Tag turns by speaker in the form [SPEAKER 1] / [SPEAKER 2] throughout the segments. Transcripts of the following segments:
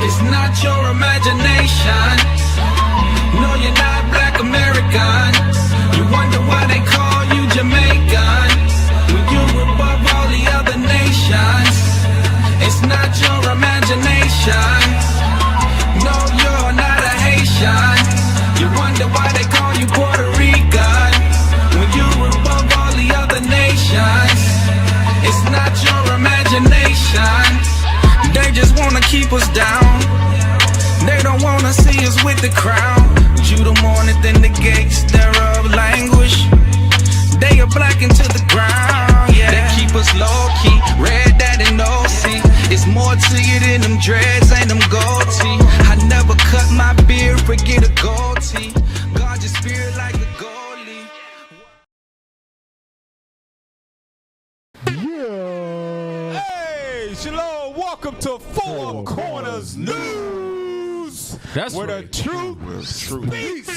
[SPEAKER 1] It's not your imagination. No, you're not black American. You wonder why they call you Jamaican when you're above all the other nations. It's not your imagination. No, you're not a Haitian. You wonder why they call you Puerto Rican when you're above all the other nations. It's not your imagination. They just wanna keep us down. They don't wanna see us with the crown. You don't want it, then the gates thereof languish. They are blackened to the ground, yeah. They keep us low-key, red daddy no see. It's more to you than them dreads and them gold teeth. I never cut my beard, forget a gold teeth. Guard your spirit like a goalie.
[SPEAKER 2] Yeah.
[SPEAKER 3] Hey, Shalom, welcome to Four Corners News.
[SPEAKER 2] That's
[SPEAKER 3] where
[SPEAKER 2] right.
[SPEAKER 3] the truth speaks.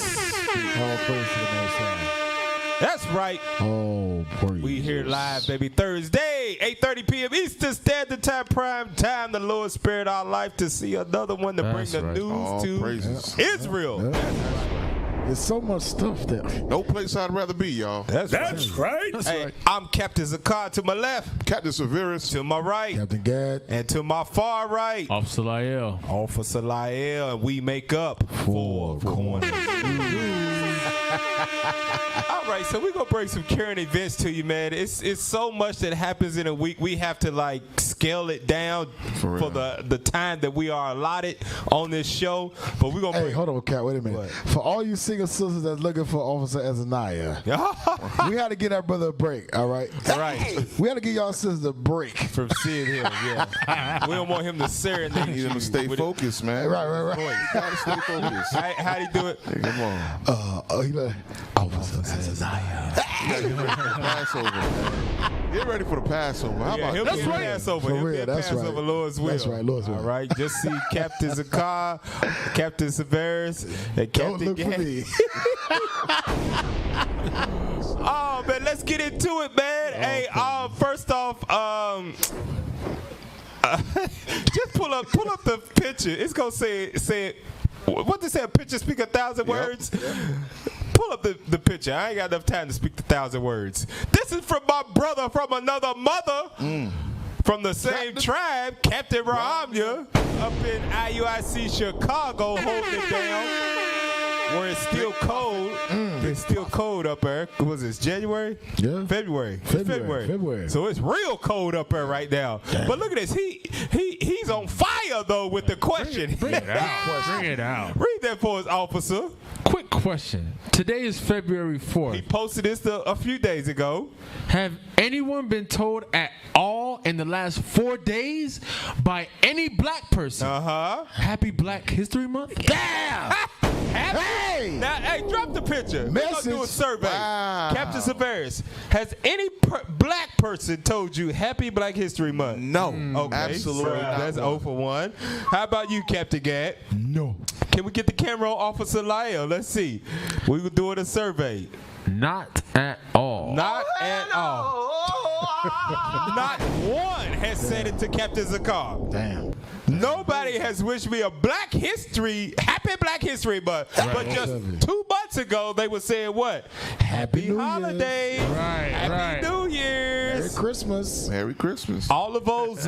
[SPEAKER 2] All praise to the Most High.
[SPEAKER 3] That's right.
[SPEAKER 2] Oh, praise.
[SPEAKER 3] We here live, baby. Thursday, 8:30 p.m. Eastern Standard Time, prime time. The Lord spared our life to see another one to
[SPEAKER 2] That's
[SPEAKER 3] bring the
[SPEAKER 2] right.
[SPEAKER 3] news
[SPEAKER 4] All
[SPEAKER 3] to
[SPEAKER 4] praises.
[SPEAKER 3] Israel.
[SPEAKER 2] There's so much stuff there.
[SPEAKER 4] No place I'd rather be, y'all.
[SPEAKER 3] That's right.
[SPEAKER 2] That's
[SPEAKER 3] Hey,
[SPEAKER 2] right.
[SPEAKER 3] I'm Captain Zakar to my left,
[SPEAKER 4] Captain Severus.
[SPEAKER 3] to my right,
[SPEAKER 2] Captain Gad.
[SPEAKER 3] and to my far right,
[SPEAKER 5] Officer Lael.
[SPEAKER 3] Officer Lael, and we make up Four Corners. All right, so we're gonna bring some current events to you, man. It's so much that happens in a week. We have to like scale it down
[SPEAKER 4] For
[SPEAKER 3] for
[SPEAKER 4] real.
[SPEAKER 3] the time that we are allotted on this show. But we're gonna
[SPEAKER 2] Hey,
[SPEAKER 3] bring.
[SPEAKER 2] hold on, Cap. Wait a minute.
[SPEAKER 3] What?
[SPEAKER 2] For all you single sisters that's looking for Officer Azaniah, we had to give our brother a break, all right?
[SPEAKER 3] Right.
[SPEAKER 2] We had to give y'all sisters a break.
[SPEAKER 3] From seeing him, yeah. We don't want him to serenade
[SPEAKER 4] Need
[SPEAKER 3] you.
[SPEAKER 4] him to stay
[SPEAKER 3] with
[SPEAKER 4] focused, man.
[SPEAKER 2] Right.
[SPEAKER 4] You gotta stay focused.
[SPEAKER 3] How'd he do it?
[SPEAKER 4] Hey, come on.
[SPEAKER 2] He like, Officer Azaniah.
[SPEAKER 4] You gotta get ready for the Passover, man. Get ready for the Passover. How
[SPEAKER 3] Yeah,
[SPEAKER 4] about
[SPEAKER 3] he'll
[SPEAKER 4] that?
[SPEAKER 3] be in Passover.
[SPEAKER 2] For
[SPEAKER 3] He'll be
[SPEAKER 2] real,
[SPEAKER 3] in
[SPEAKER 2] that's right.
[SPEAKER 3] Passover, Lord's will.
[SPEAKER 2] That's right, Lord's will.
[SPEAKER 3] All right, just see Captain Zakar, Captain Severus, and
[SPEAKER 2] Don't
[SPEAKER 3] Captain
[SPEAKER 2] look for
[SPEAKER 3] Gad.
[SPEAKER 2] me.
[SPEAKER 3] Oh man, let's get into it, man. Hey, first off, just pull up the picture. It's gonna say what they say, a picture speak 1,000 words. Pull up the picture. I ain't got enough time to speak 1,000 words. This is from my brother from another mother. From the same tribe, Captain Rahamya, up in IUIC Chicago, holding it down. Where it's still cold. It's still cold up there. Was it January?
[SPEAKER 2] Yeah.
[SPEAKER 3] February.
[SPEAKER 2] February.
[SPEAKER 3] So it's real cold up there right now.
[SPEAKER 2] Damn.
[SPEAKER 3] But look at this. He's on fire though with the question.
[SPEAKER 5] Bring it out. Bring it out.
[SPEAKER 3] Read that for us, officer.
[SPEAKER 5] Quick question. Today is February
[SPEAKER 3] He
[SPEAKER 5] 4th.
[SPEAKER 3] posted this a few days ago.
[SPEAKER 5] Have anyone been told at all in the last 4 days by any black person Happy Black History Month?
[SPEAKER 2] Damn! Hey!
[SPEAKER 3] Now, hey, drop the picture. We're gonna do a
[SPEAKER 2] Message.
[SPEAKER 3] survey.
[SPEAKER 4] Wow.
[SPEAKER 3] Captain Severus, has any black person told you Happy Black History Month?
[SPEAKER 4] No.
[SPEAKER 3] Okay,
[SPEAKER 4] Absolutely
[SPEAKER 3] so
[SPEAKER 4] not.
[SPEAKER 3] that's 0 for 1. How about you, Captain Gad?
[SPEAKER 2] No.
[SPEAKER 3] Can we get the camera on Officer Lyle? Let's see. We were doing a survey.
[SPEAKER 5] Not at all.
[SPEAKER 3] Not at all. Not one has said it to Captain Zakar.
[SPEAKER 2] Damn.
[SPEAKER 3] Nobody has wished me a Happy Black History Month. But just 2 months ago, they were saying what? Happy
[SPEAKER 2] New Year's.
[SPEAKER 3] holidays.
[SPEAKER 5] Right,
[SPEAKER 3] Happy
[SPEAKER 5] right.
[SPEAKER 3] New
[SPEAKER 2] Merry
[SPEAKER 3] Year's.
[SPEAKER 2] Christmas.
[SPEAKER 4] Merry Christmas.
[SPEAKER 3] All of those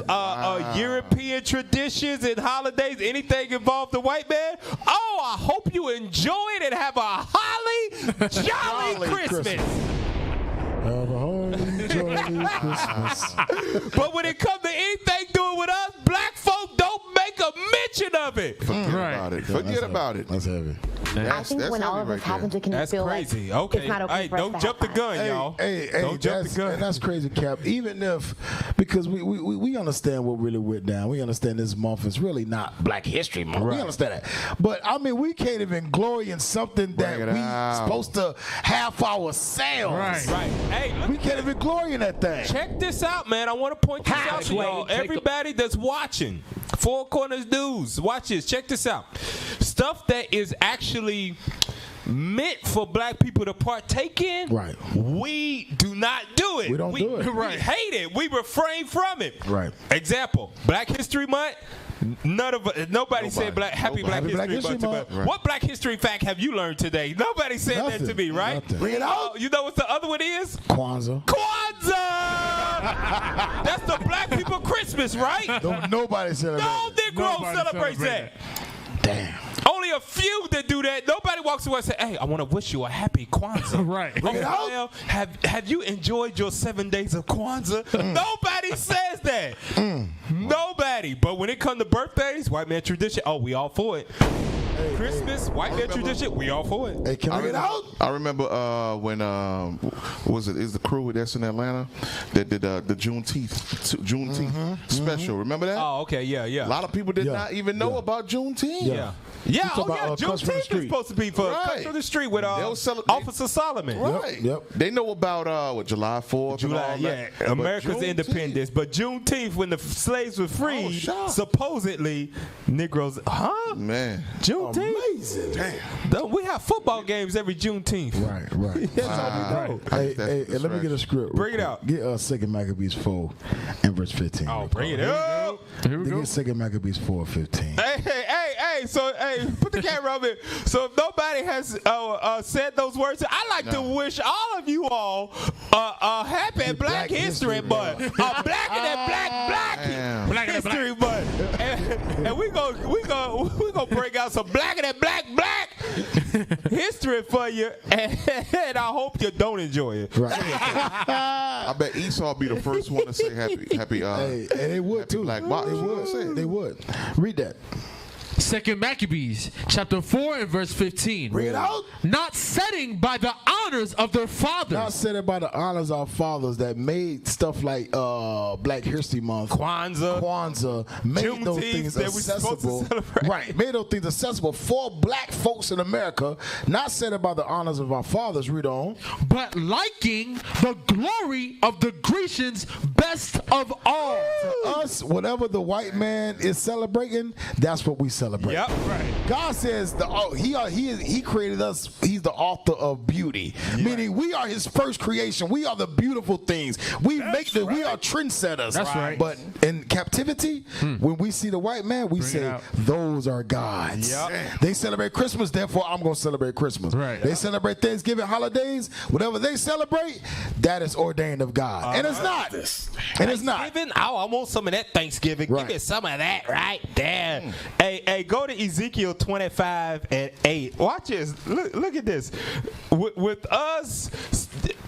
[SPEAKER 3] European traditions and holidays, anything involved the white man. Oh, I hope you enjoy it and have a holly jolly Christmas.
[SPEAKER 2] Have a holy, jolly Christmas.
[SPEAKER 3] But when it comes to anything doing with us, black folk don't make a mention of it.
[SPEAKER 4] Forget
[SPEAKER 5] Right.
[SPEAKER 4] about it. Forget about it.
[SPEAKER 2] That's heavy.
[SPEAKER 6] I think when all of
[SPEAKER 4] heavy
[SPEAKER 6] this
[SPEAKER 4] right
[SPEAKER 6] happens,
[SPEAKER 4] there.
[SPEAKER 6] it can
[SPEAKER 3] That's
[SPEAKER 6] feel
[SPEAKER 3] crazy.
[SPEAKER 6] like
[SPEAKER 3] Okay.
[SPEAKER 6] it's not okay
[SPEAKER 3] Hey,
[SPEAKER 6] for us
[SPEAKER 3] don't
[SPEAKER 6] to
[SPEAKER 3] jump the
[SPEAKER 6] have fun.
[SPEAKER 3] gun, y'all.
[SPEAKER 2] Hey,
[SPEAKER 3] Don't jump the gun.
[SPEAKER 2] and that's crazy, Cap. Even if, because we understand what really went down. We understand this month is really not Black History Month. We understand that. But, I mean, we can't even glory in something that
[SPEAKER 4] Bring it
[SPEAKER 2] we
[SPEAKER 4] out.
[SPEAKER 2] supposed to have for ourselves.
[SPEAKER 5] Right.
[SPEAKER 3] Right. Hey, look.
[SPEAKER 2] We can't even glory in that thing.
[SPEAKER 3] Check this out, man. I want to point this out to y'all. Everybody that's watching Four Corners News, watch this. Check this out. Stuff that is actually meant for black people to partake in,
[SPEAKER 2] Right.
[SPEAKER 3] we do not do it.
[SPEAKER 2] We don't do it.
[SPEAKER 3] We hate it. We refrain from it.
[SPEAKER 2] Right.
[SPEAKER 3] Example, Black History Month. Nobody said Happy Black History Month.
[SPEAKER 2] Right.
[SPEAKER 3] What Black History fact have you learned today? Nobody said that to me, right?
[SPEAKER 2] Nothing.
[SPEAKER 3] Bring it out. You know what the other one is?
[SPEAKER 2] Kwanzaa.
[SPEAKER 3] That's the black people Christmas, right?
[SPEAKER 2] Nobody celebrates.
[SPEAKER 3] No Negro celebrates that.
[SPEAKER 2] Damn.
[SPEAKER 3] Only a few that do that. Nobody walks away and say, "Hey, I want to wish you a happy Kwanzaa."
[SPEAKER 5] Right.
[SPEAKER 3] Oh, well, have you enjoyed your 7 days of Kwanzaa? Nobody says that. Nobody. But when it comes to birthdays, white man tradition, oh, we all for it. Christmas, white man tradition, we all for it.
[SPEAKER 2] Hey, can I get out?
[SPEAKER 4] I remember when what was it? Is the crew that's in Atlanta that did the Juneteenth special? Remember that?
[SPEAKER 3] Oh, okay, yeah.
[SPEAKER 4] A lot of people did not even know about Juneteenth.
[SPEAKER 3] Yeah. Juneteenth is supposed to be for Cut Through the Street with Officer Solomon.
[SPEAKER 4] Right.
[SPEAKER 2] Yep.
[SPEAKER 4] They know about July 4th.
[SPEAKER 3] July,
[SPEAKER 4] But
[SPEAKER 3] America's
[SPEAKER 4] Juneteenth-
[SPEAKER 3] independence. But Juneteenth, when the slaves were freed,
[SPEAKER 4] shocked.
[SPEAKER 3] supposedly Negroes,
[SPEAKER 4] Man.
[SPEAKER 3] Juneteenth?
[SPEAKER 2] Amazing.
[SPEAKER 3] Damn. We have football games every Juneteenth.
[SPEAKER 2] Right.
[SPEAKER 3] That's all we know.
[SPEAKER 2] Hey, let me get a script.
[SPEAKER 3] Bring it out.
[SPEAKER 2] Get 2 Maccabees 4 and verse 15.
[SPEAKER 3] Oh, bring it up.
[SPEAKER 5] Here we go.
[SPEAKER 2] Get 2 Maccabees 4:15.
[SPEAKER 3] Hey, so put the camera on me. So if nobody has said those words, I'd like to wish all of you all a happy Black History Month. A black
[SPEAKER 4] Damn.
[SPEAKER 3] History Month. And we gonna bring out some black history for you, and I hope you don't enjoy it.
[SPEAKER 2] Right.
[SPEAKER 4] I bet Esau be the first one to say happy.
[SPEAKER 2] Hey, and they would too.
[SPEAKER 4] Black Box.
[SPEAKER 2] They would. Read that.
[SPEAKER 5] 2 Maccabees chapter 4 and verse 15.
[SPEAKER 2] Bring it out.
[SPEAKER 5] Not setting by the honors of their fathers.
[SPEAKER 2] Not said it by the honors of our fathers that made stuff like Black History Month, Kwanzaa, made those
[SPEAKER 3] Juneteenth
[SPEAKER 2] things
[SPEAKER 3] that we supposed to
[SPEAKER 2] accessible.
[SPEAKER 3] celebrate.
[SPEAKER 2] Right, made those things accessible for black folks in America. Not said it by the honors of our fathers. Read on.
[SPEAKER 5] But liking the glory of the Grecians best of all.
[SPEAKER 2] To us, whatever the white man is celebrating, that's what we celebrate.
[SPEAKER 3] Yep. Right.
[SPEAKER 2] God says he created us. He's the author of beauty, meaning we are His first creation. We are the beautiful things. We we are trendsetters.
[SPEAKER 5] That's right.
[SPEAKER 2] But in captivity, when we see the white man, we say
[SPEAKER 5] out.
[SPEAKER 2] those are gods.
[SPEAKER 3] Yep.
[SPEAKER 2] They celebrate Christmas, therefore I'm going to celebrate Christmas.
[SPEAKER 5] Right.
[SPEAKER 2] They celebrate Thanksgiving, holidays, whatever they celebrate, that is ordained of God, and it's not. And it's not.
[SPEAKER 3] Thanksgiving? I want some of that Thanksgiving.
[SPEAKER 2] Right.
[SPEAKER 3] Give me some of that right there. Hey, go to Ezekiel 25 and 8. Watch this. Look at this. With us,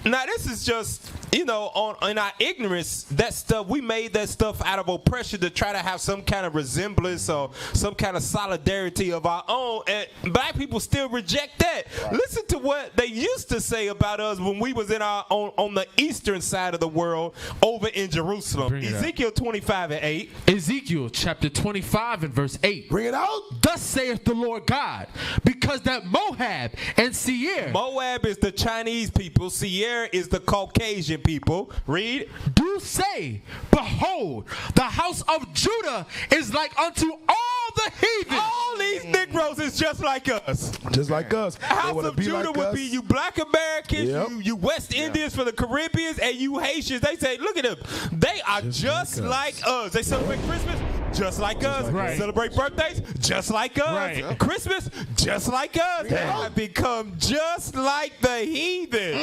[SPEAKER 3] now this is just, in our ignorance, that stuff, we made that stuff out of oppression to try to have some kind of resemblance or some kind of solidarity of our own. And black people still reject that. Right. Listen to what they used to say about us when we was on the eastern side of the world over in Jerusalem. Ezekiel 25 and 8.
[SPEAKER 5] Ezekiel chapter 25 and verse 8.
[SPEAKER 2] Bring it out.
[SPEAKER 5] Thus saith the Lord God, because that Moab and Seir.
[SPEAKER 3] Moab is the Chinese people. Seir is the Caucasian people. Read.
[SPEAKER 5] Do say, behold, the house of Judah is like unto all the heathen.
[SPEAKER 3] All these Negroes is just like us.
[SPEAKER 2] Just like us.
[SPEAKER 3] The house of Judah would be you black Americans,
[SPEAKER 2] Yep.
[SPEAKER 3] you West Indians for the Caribbeans, and you Haitians. They say, look at them. They are just like us. They celebrate Christmas just like us.
[SPEAKER 5] Right.
[SPEAKER 3] Celebrate birthdays just like us.
[SPEAKER 5] Right.
[SPEAKER 3] Christmas just like us. They have become just like the heathen.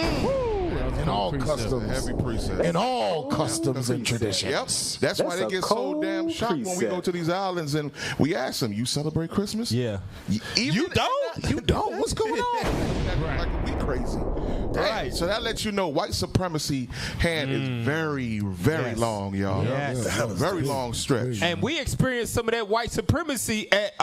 [SPEAKER 2] In all customs.
[SPEAKER 4] Heavy precept.
[SPEAKER 2] In all customs and
[SPEAKER 4] Yep.
[SPEAKER 2] traditions.
[SPEAKER 4] That's why they get so damn shocked when we go to these islands and we ask them, "You celebrate Christmas?"
[SPEAKER 3] Yeah.
[SPEAKER 4] You
[SPEAKER 3] don't?
[SPEAKER 4] You don't? What's going on? Like we crazy.
[SPEAKER 3] Right.
[SPEAKER 4] So that lets you know white supremacy hand is very, very long, y'all.
[SPEAKER 3] Yes.
[SPEAKER 4] Very long stretch.
[SPEAKER 3] And we experienced some of that white supremacy at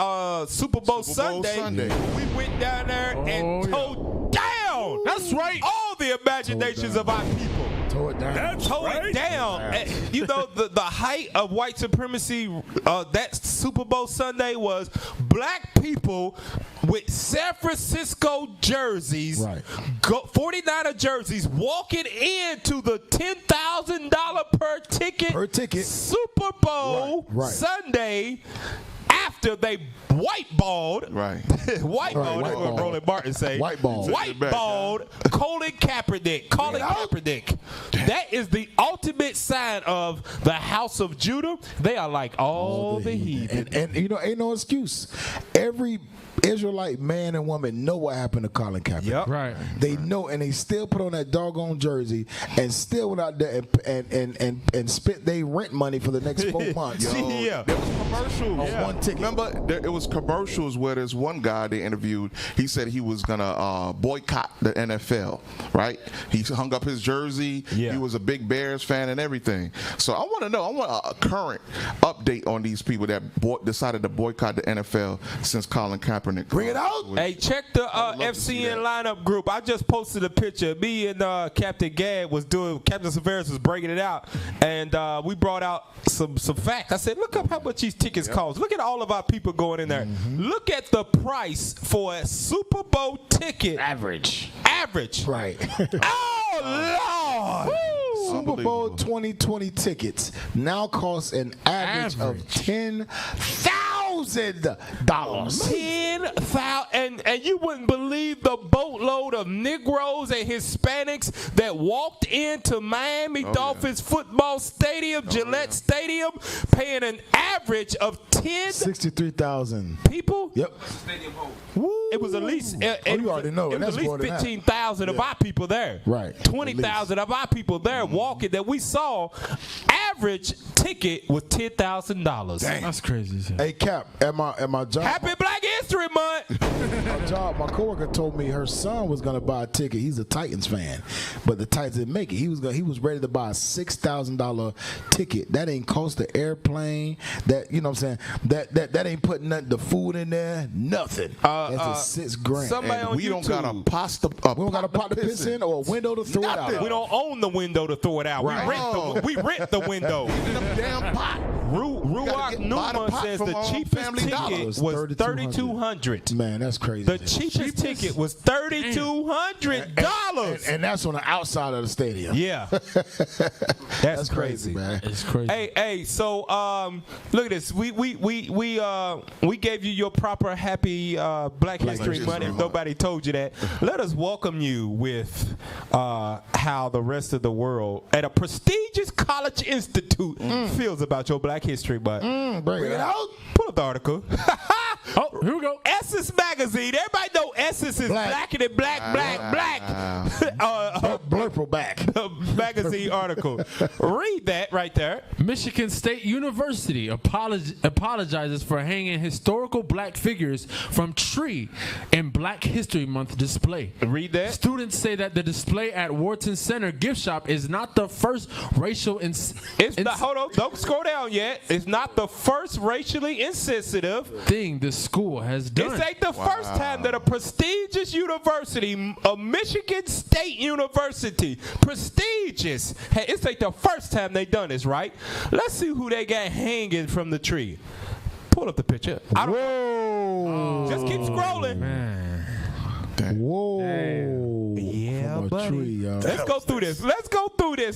[SPEAKER 3] Super Bowl Sunday. We went down there and tore down.
[SPEAKER 5] That's right.
[SPEAKER 3] All the imaginations of our people.
[SPEAKER 2] Tore it down.
[SPEAKER 3] Tore it down. And, the height of white supremacy that Super Bowl Sunday was black people with San Francisco jerseys,
[SPEAKER 2] Right.
[SPEAKER 3] 49er jerseys, walking into the $10,000 per ticket
[SPEAKER 2] Per ticket.
[SPEAKER 3] Super Bowl
[SPEAKER 2] Right.
[SPEAKER 3] Sunday after they whiteballed,
[SPEAKER 4] Right.
[SPEAKER 3] whiteballed, that's what Roland Martin say.
[SPEAKER 2] Whiteball.
[SPEAKER 3] Whiteballed Colin Kaepernick. That is the ultimate sign of the house of Judah. They are like all the heathen.
[SPEAKER 2] And you know, ain't no excuse. Every Israelite man and woman know what happened to Colin Kaepernick.
[SPEAKER 3] Yep.
[SPEAKER 5] Right.
[SPEAKER 2] They know, and they still put on that doggone jersey and still went out there and spent their rent money for the next 4 months.
[SPEAKER 3] Yeah.
[SPEAKER 4] There was commercials.
[SPEAKER 2] On one ticket.
[SPEAKER 4] Remember, it was commercials where there's one guy they interviewed. He said he was gonna boycott the NFL. Right? He hung up his jersey.
[SPEAKER 3] Yeah.
[SPEAKER 4] He was a big Bears fan and everything. So I want to know. I want a current update on these people that decided to boycott the NFL since Colin Kaepernick.
[SPEAKER 2] Bring it out.
[SPEAKER 3] Hey, check the
[SPEAKER 4] love to see
[SPEAKER 3] FCN
[SPEAKER 4] that.
[SPEAKER 3] lineup group. I just posted a picture. Me and Captain Gad Captain Severus was breaking it out, and we brought out some facts. I said, look up how much these tickets cost. Look at all of our people going in there. Look at the price for a Super Bowl ticket.
[SPEAKER 2] Average. Right.
[SPEAKER 3] Oh, Lord.
[SPEAKER 2] Super Bowl 2020 tickets now cost an average of $10,000.
[SPEAKER 3] 10,000, and you wouldn't believe the boatload of Negroes and Hispanics that walked into Miami Dolphins football stadium, Gillette Stadium, paying an average of
[SPEAKER 2] 63,000
[SPEAKER 3] people.
[SPEAKER 2] Yep.
[SPEAKER 3] It was at least
[SPEAKER 2] you already know,
[SPEAKER 3] it
[SPEAKER 2] and
[SPEAKER 3] was
[SPEAKER 2] that's
[SPEAKER 3] at
[SPEAKER 2] more
[SPEAKER 3] least
[SPEAKER 2] than that.
[SPEAKER 3] 15,000 of our people there.
[SPEAKER 2] Right.
[SPEAKER 3] 20,000 of our people there walking that we saw. Average ticket was $10,000.
[SPEAKER 5] That's crazy.
[SPEAKER 2] Hey Cap, at my job.
[SPEAKER 3] Happy Black History Month.
[SPEAKER 2] My job, my coworker told me her son was gonna buy a ticket. He's a Titans fan, but the Titans didn't make it. He was ready to buy a $6,000 ticket. That ain't cost the airplane. That, you know what I'm saying? That ain't putting nothing, the food in there. Nothing. That's a $6,000.
[SPEAKER 3] Somebody
[SPEAKER 4] And
[SPEAKER 3] on
[SPEAKER 4] we don't
[SPEAKER 3] YouTube.
[SPEAKER 4] got a pasta.
[SPEAKER 2] We don't got a pot to piss in or a window to throw it out.
[SPEAKER 3] We don't own the window to throw it out.
[SPEAKER 2] Right.
[SPEAKER 3] We rent the window.
[SPEAKER 4] Damn pot.
[SPEAKER 3] Ruach Numa
[SPEAKER 4] pot
[SPEAKER 3] says
[SPEAKER 4] from,
[SPEAKER 3] the cheapest
[SPEAKER 4] Family
[SPEAKER 3] ticket
[SPEAKER 4] Dollar.
[SPEAKER 3] was
[SPEAKER 2] $3,200.
[SPEAKER 3] $3,200.
[SPEAKER 2] Man, that's crazy.
[SPEAKER 3] The cheapest ticket was $3,200.
[SPEAKER 2] And that's on the outside of the stadium.
[SPEAKER 3] Yeah, that's crazy,
[SPEAKER 2] man.
[SPEAKER 5] It's crazy.
[SPEAKER 3] Hey, so look at this. We gave you your proper happy Black History Month. If nobody told you that, let us welcome you with how the rest of the world at a prestigious college institute feels about your Black History Month.
[SPEAKER 2] Bring it out.
[SPEAKER 3] Pull up the article.
[SPEAKER 5] Oh, here we go.
[SPEAKER 3] Essence Magazine. Everybody know Essence is Blackity Black.
[SPEAKER 2] Blurple back.
[SPEAKER 3] Magazine article. Read that right there.
[SPEAKER 5] Michigan State University apologizes for hanging historical black figures from tree in Black History Month display.
[SPEAKER 3] Read that.
[SPEAKER 5] Students say that the display at Wharton Center gift shop is not the first racial
[SPEAKER 3] Hold on, don't scroll down yet. It's not the first racially insensitive
[SPEAKER 5] thing the school has done.
[SPEAKER 3] This ain't the first time that a prestigious university, a Michigan State University, prestigious, this ain't the first time they done this, right? Let's see who they got hanging from the tree. Pull up the picture.
[SPEAKER 2] Whoa.
[SPEAKER 3] Just keep scrolling.
[SPEAKER 5] Man.
[SPEAKER 2] Whoa.
[SPEAKER 3] Yeah,
[SPEAKER 2] From a
[SPEAKER 3] buddy.
[SPEAKER 2] tree, y'all.
[SPEAKER 3] Let's go through this.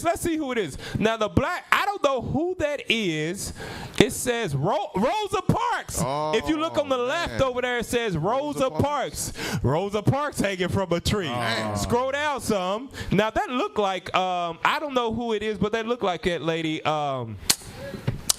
[SPEAKER 3] Let's see who it is. Now, the black, I don't know who that is. It says Rosa Parks. If you look on the left over there, it says Rosa Parks. Rosa Parks hanging from a tree. Scroll down some. Now, that look like, I don't know who it is, but that look like that lady.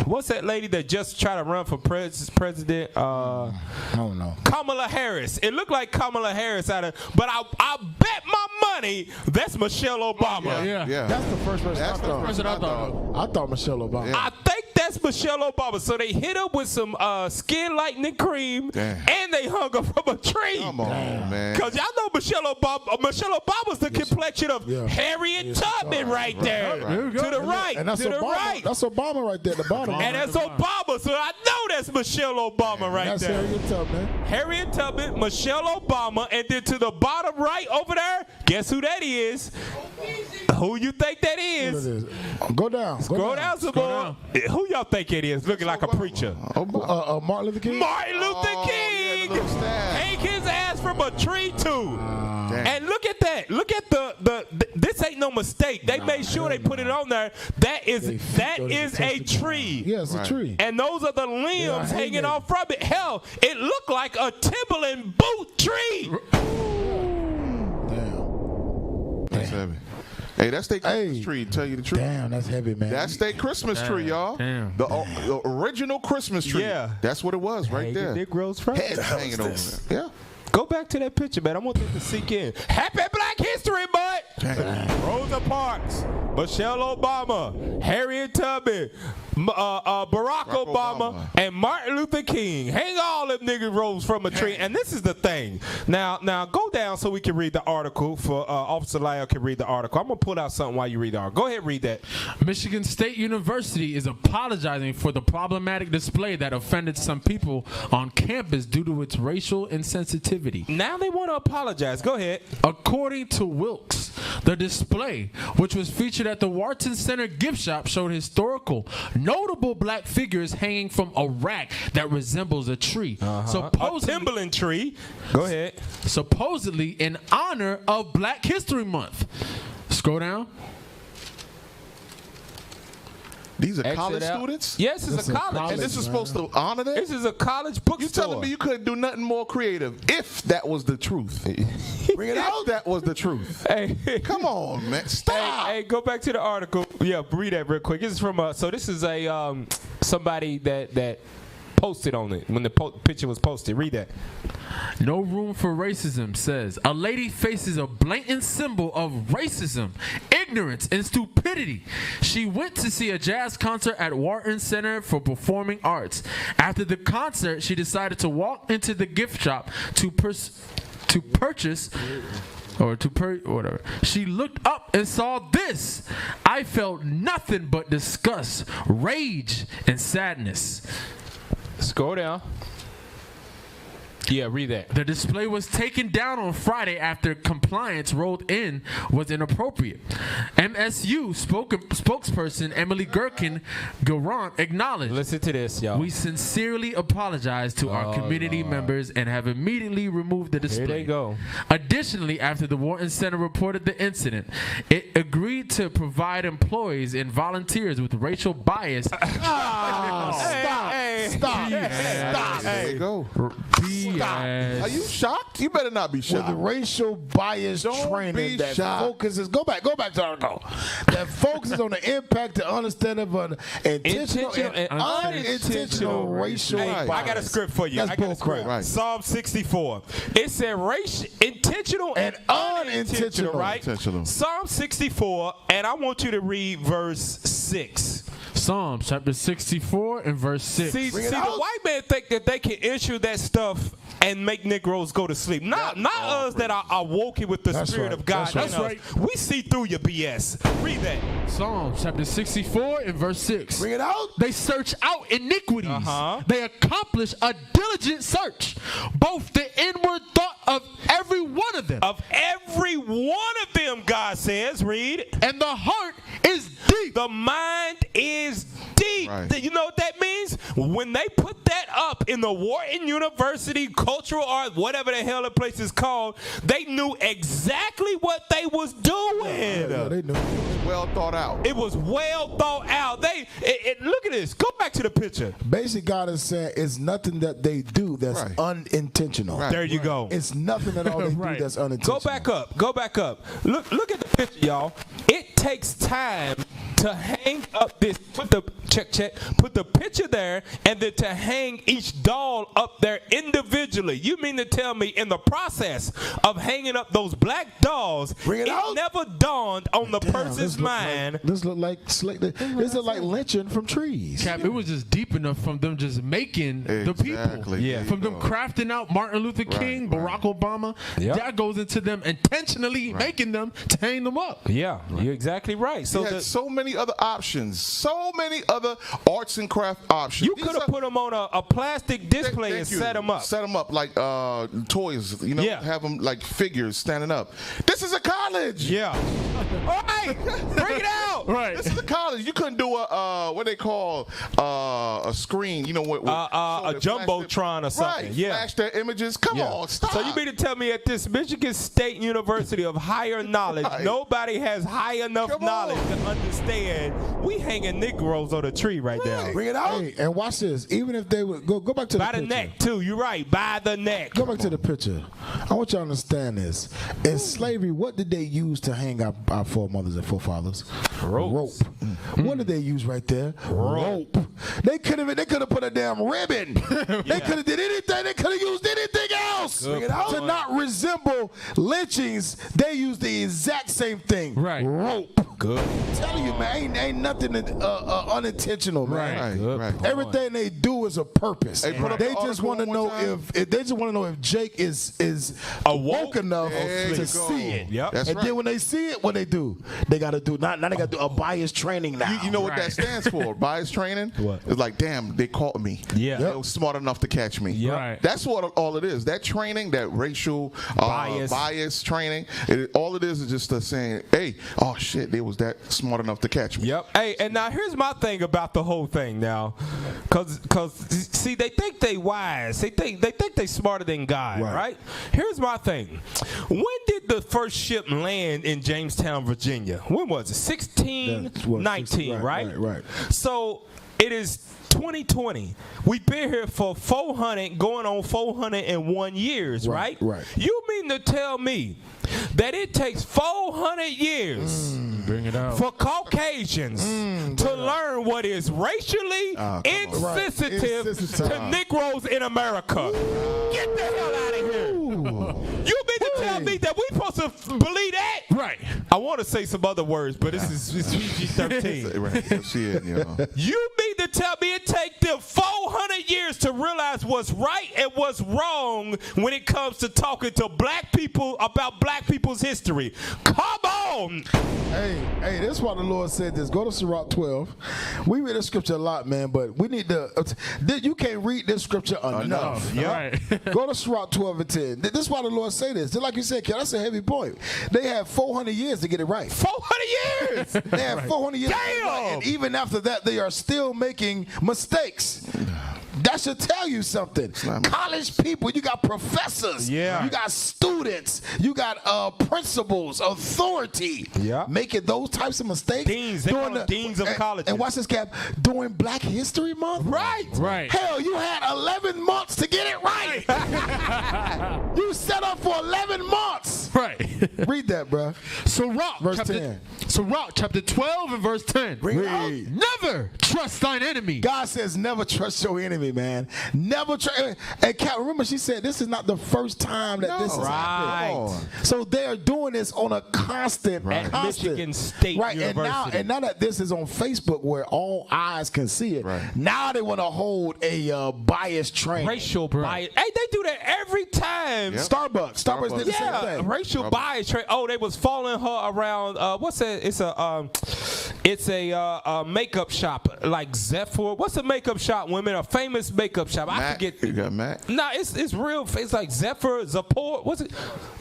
[SPEAKER 3] What's that lady that just tried to run for president?
[SPEAKER 2] I don't know.
[SPEAKER 3] Kamala Harris. It looked like Kamala Harris but I bet my money that's Michelle Obama.
[SPEAKER 5] Yeah.
[SPEAKER 2] That's the first person I thought. I thought Michelle Obama.
[SPEAKER 3] I think that's Michelle Obama. So they hit her with some skin lightening cream, and they hung her from a tree.
[SPEAKER 4] Come on, man.
[SPEAKER 3] Because y'all know Michelle Obama's the complexion of Harriet Tubman right there. To the right.
[SPEAKER 2] And that's
[SPEAKER 3] to the
[SPEAKER 2] Obama.
[SPEAKER 3] right.
[SPEAKER 2] That's Obama right there at the bottom.
[SPEAKER 3] And that's Obama. So I know that's Michelle Obama right
[SPEAKER 2] That's
[SPEAKER 3] there.
[SPEAKER 2] Harriet Tubman.
[SPEAKER 3] Harriet Tubman, Michelle Obama, and then to the bottom right over there, guess who that is? Who you think that is?
[SPEAKER 2] Go down.
[SPEAKER 3] Scroll down some more. Who y'all think it is? Looking like a preacher.
[SPEAKER 2] Martin Luther King.
[SPEAKER 3] Martin Luther King. Hang his ass from a tree too. And look at that. Look at this ain't ain't no mistake. They made sure they put it on there. That is a tree.
[SPEAKER 2] Yeah, it's a tree.
[SPEAKER 3] And those are the limbs hanging off from it. Hell, it looked like a Timberland boot tree.
[SPEAKER 2] Damn.
[SPEAKER 4] That's heavy. Hey, that's their Christmas tree, to tell you the truth.
[SPEAKER 2] Damn, that's heavy, man.
[SPEAKER 4] That's their Christmas tree, y'all.
[SPEAKER 5] Damn.
[SPEAKER 4] The original Christmas tree.
[SPEAKER 3] Yeah.
[SPEAKER 4] That's what it was right there.
[SPEAKER 3] Negroes from
[SPEAKER 4] Head hanging over there. Yeah.
[SPEAKER 3] Go back to that picture, man. I want that to sink in. Happy Black History Month. Rosa Parks, Michelle Obama, Harriet Tubman, Barack Obama, and Martin Luther King. Hang all them niggas rose from a tree. And this is the thing. Now go down so we can read the article. For Officer Lyle can read the article. I'm gonna pull out something while you read the article. Go ahead, read that.
[SPEAKER 5] Michigan State University is apologizing for the problematic display that offended some people on campus due to its racial insensitivity.
[SPEAKER 3] Now they want to apologize. Go ahead.
[SPEAKER 5] According to Wilkes, the display, which was featured at the Wharton Center gift shop, showed historical, notable black figures hanging from a rack that resembles a tree.
[SPEAKER 3] A Timberland tree. Go ahead.
[SPEAKER 5] Supposedly in honor of Black History Month. Scroll down.
[SPEAKER 4] These are
[SPEAKER 3] Exit
[SPEAKER 4] college
[SPEAKER 3] out.
[SPEAKER 4] students?
[SPEAKER 3] Yes, it's a college.
[SPEAKER 4] And this is supposed to honor that?
[SPEAKER 3] This is a college bookstore.
[SPEAKER 4] You telling me you couldn't do nothing more creative if that was the truth? Bring it out. That was the truth.
[SPEAKER 3] Hey,
[SPEAKER 4] come on, man. Stop.
[SPEAKER 3] Hey, go back to the article. Yeah, read that real quick. This is from so this is a somebody that posted on it when the picture was posted. Read that.
[SPEAKER 5] No room for racism says a lady faces a blatant symbol of racism, ignorance, and stupidity. She went to see a jazz concert at Wharton Center for Performing Arts. After the concert, she decided to walk into the gift shop to purchase whatever. She looked up and saw this. I felt nothing but disgust, rage, and sadness.
[SPEAKER 3] Scroll down. Yeah, read that.
[SPEAKER 5] The display was taken down on Friday after compliance rolled in was inappropriate. MSU spokesperson Emily Gurkin-Garant acknowledged.
[SPEAKER 3] Listen to this, y'all.
[SPEAKER 5] We sincerely apologize to our community members and have immediately removed the display.
[SPEAKER 3] Here they go.
[SPEAKER 5] Additionally, after the Wharton Center reported the incident, it agreed to provide employees and volunteers with racial bias.
[SPEAKER 2] Stop.
[SPEAKER 4] There you go. Are you shocked? You better not be shocked.
[SPEAKER 2] With racial bias training that focuses. Go back to the article. That focuses on the impact and understanding of an intentional and unintentional racial bias.
[SPEAKER 3] I got a script for you.
[SPEAKER 2] That's
[SPEAKER 3] I got a script.
[SPEAKER 2] right.
[SPEAKER 3] Psalm 64. It said intentional and unintentional, right?
[SPEAKER 4] Unintentional.
[SPEAKER 3] Psalm 64, and I want you to read verse 6.
[SPEAKER 5] Psalm chapter 64 and verse 6.
[SPEAKER 3] See, the white man think that they can issue that stuff and make Negroes go to sleep. Not us that are woken with the Spirit of God.
[SPEAKER 5] That's right.
[SPEAKER 3] We see through your BS. Read that.
[SPEAKER 5] Psalm chapter 64 and verse 6.
[SPEAKER 2] Bring it out.
[SPEAKER 5] They search out iniquities. They accomplish a diligent search. Both the inward thought of every one of them.
[SPEAKER 3] Of every one of them, God says. Read.
[SPEAKER 5] And the heart is deep.
[SPEAKER 3] The mind is deep.
[SPEAKER 4] Right.
[SPEAKER 3] You know what that means? When they put that up in the Wharton University Cultural Art, whatever the hell the place is called, they knew exactly what they was doing.
[SPEAKER 2] Yeah, they knew.
[SPEAKER 4] Well thought out.
[SPEAKER 3] It was well thought out. Look at this. Go back to the picture.
[SPEAKER 2] Basically, God is saying it's nothing that they do that's unintentional.
[SPEAKER 4] Right.
[SPEAKER 3] There you go.
[SPEAKER 2] It's nothing at all they do that's unintentional.
[SPEAKER 3] Go back up. Look at the picture, y'all. It takes time to hang up this, put the picture there, and then to hang each doll up there individually. You mean to tell me in the process of hanging up those black dolls, it never dawned on the person's mind.
[SPEAKER 2] This look like lynching from trees.
[SPEAKER 5] Cap, it was just deep enough from them just making the people.
[SPEAKER 3] Yeah.
[SPEAKER 5] From them crafting out Martin Luther King, Barack Obama. That goes into them intentionally making them to hang them up.
[SPEAKER 3] Yeah, you're exactly right. So
[SPEAKER 4] had so many other options, so many other arts and craft options.
[SPEAKER 3] You could have put them on a plastic display and set them up.
[SPEAKER 4] Set them up like toys, have them like figures standing up. This is a college.
[SPEAKER 3] Yeah. All right, bring it out.
[SPEAKER 5] Right.
[SPEAKER 4] This is a college. You couldn't do a what they call a screen, you know what?
[SPEAKER 3] A jumbotron or something.
[SPEAKER 4] Right,
[SPEAKER 3] Yeah.
[SPEAKER 4] flash their images. Come on, stop.
[SPEAKER 3] So you mean to tell me at this Michigan State University of higher knowledge,
[SPEAKER 4] Right.
[SPEAKER 3] nobody has high enough
[SPEAKER 4] Come
[SPEAKER 3] knowledge
[SPEAKER 4] on.
[SPEAKER 3] to understand we hanging Negroes on a tree right now.
[SPEAKER 4] Bring it out.
[SPEAKER 2] Hey, and watch this. Even if they would go back to
[SPEAKER 3] By
[SPEAKER 2] the
[SPEAKER 3] the
[SPEAKER 2] picture.
[SPEAKER 3] neck, too. You're right. By the neck.
[SPEAKER 2] Go back to the picture. I want you to understand this. In slavery, what did they use to hang our foremothers and forefathers?
[SPEAKER 3] Ropes.
[SPEAKER 2] Rope. What did they use right there? Rope. They could have put a damn ribbon. They could have did anything. They could have used anything else to not resemble lynchings. They used the exact same thing.
[SPEAKER 5] Right.
[SPEAKER 2] Rope.
[SPEAKER 3] Good.
[SPEAKER 2] I'm telling you, man, ain't nothing unintentional, man.
[SPEAKER 4] Right.
[SPEAKER 2] Everything they do is a purpose.
[SPEAKER 4] Hey, put up
[SPEAKER 2] They
[SPEAKER 4] the
[SPEAKER 2] just
[SPEAKER 4] article
[SPEAKER 2] want to
[SPEAKER 4] one
[SPEAKER 2] know
[SPEAKER 4] time.
[SPEAKER 2] if they just want to know if Jake is awoke enough
[SPEAKER 4] There you
[SPEAKER 2] to
[SPEAKER 4] go.
[SPEAKER 2] see it.
[SPEAKER 3] Yep.
[SPEAKER 4] That's
[SPEAKER 2] And
[SPEAKER 4] right.
[SPEAKER 2] then when they see it, what they do? They got to do now they got to do a bias training now.
[SPEAKER 4] You know what that
[SPEAKER 5] Right.
[SPEAKER 4] stands for? Bias training.
[SPEAKER 3] What?
[SPEAKER 4] It's like, damn, they caught me.
[SPEAKER 3] Yeah.
[SPEAKER 4] They were smart enough to catch me.
[SPEAKER 3] Yep.
[SPEAKER 5] Right.
[SPEAKER 4] That's what all it is. That training, that racial bias training, all it is just saying, hey, oh shit, they was that smart enough to catch me.
[SPEAKER 3] Yep. Hey, and now here's my thing about the whole thing now, cause see they think they wise, they think they smarter than God, right? Here's my thing. When did the first ship land in Jamestown, Virginia? When was it? 1619, right?
[SPEAKER 2] Right.
[SPEAKER 3] So it is 2020. We've been here for 400, going on 401 years, right?
[SPEAKER 2] Right.
[SPEAKER 3] You mean to tell me that it takes 400 years
[SPEAKER 5] Bring it out.
[SPEAKER 3] for Caucasians to learn what is racially insensitive
[SPEAKER 2] Insensitive.
[SPEAKER 3] to Negroes in America? Get the hell out of here. You mean to tell me that we supposed to believe that?
[SPEAKER 5] Right.
[SPEAKER 3] I want to say some other words, but this is PG-13.
[SPEAKER 4] Right. FCN, you know.
[SPEAKER 3] You mean to tell me it take them 400 years to realize what's right and what's wrong when it comes to talking to black people about black people's history? Come on!
[SPEAKER 2] Hey, that's why the Lord said this. Go to Sirach 12. We read the scripture a lot, man, but we need to. You can't read this scripture enough.
[SPEAKER 5] Yeah. Right.
[SPEAKER 2] Go to Sirach 12 and 10. This is why the Lord say this. Just like you said, Ken, that's a heavy point. They had 400 years to get it right.
[SPEAKER 3] 400 years!
[SPEAKER 2] They had 400 years. to get it right.
[SPEAKER 3] Damn!
[SPEAKER 2] And even after that, they are still making mistakes. That should tell you something. College people, you got professors,
[SPEAKER 3] Yeah.
[SPEAKER 2] you got students, you got principals, authority,
[SPEAKER 3] Yeah.
[SPEAKER 2] making those types of mistakes.
[SPEAKER 3] Deans, they call them deans of colleges.
[SPEAKER 2] And watch this, Cap, during Black History Month.
[SPEAKER 3] Right!
[SPEAKER 5] Right.
[SPEAKER 2] Hell, you had 11 months to get it right. You set up for 11 months.
[SPEAKER 5] Right.
[SPEAKER 2] Read that, bruh.
[SPEAKER 5] Sirach
[SPEAKER 2] Verse
[SPEAKER 5] chapter
[SPEAKER 2] 10.
[SPEAKER 5] Sirach chapter 12 and verse 10.
[SPEAKER 2] Read.
[SPEAKER 5] Never trust thine enemy.
[SPEAKER 2] God says never trust your enemy, man. Never trust. And Kat, remember she said this is not the first time that this has happened.
[SPEAKER 3] Right.
[SPEAKER 2] So they are doing this on a constant,
[SPEAKER 3] At
[SPEAKER 2] constant.
[SPEAKER 3] Michigan State
[SPEAKER 2] right.
[SPEAKER 3] University.
[SPEAKER 2] And now that this is on Facebook where all eyes can see it,
[SPEAKER 4] Right.
[SPEAKER 2] now they want to hold a bias train.
[SPEAKER 3] Racial bias. Hey, they do that every time.
[SPEAKER 4] Yep.
[SPEAKER 2] Starbucks did the same
[SPEAKER 3] Yeah,
[SPEAKER 2] thing.
[SPEAKER 3] racial bias. Oh, they was following her around. What's that? It's a makeup shop like Zephyr. What's a makeup shop? Women, a famous makeup shop. I
[SPEAKER 4] Mac.
[SPEAKER 3] forget.
[SPEAKER 4] You got Mac?
[SPEAKER 3] No, it's real. It's like Zephyr, Zapor. What's it?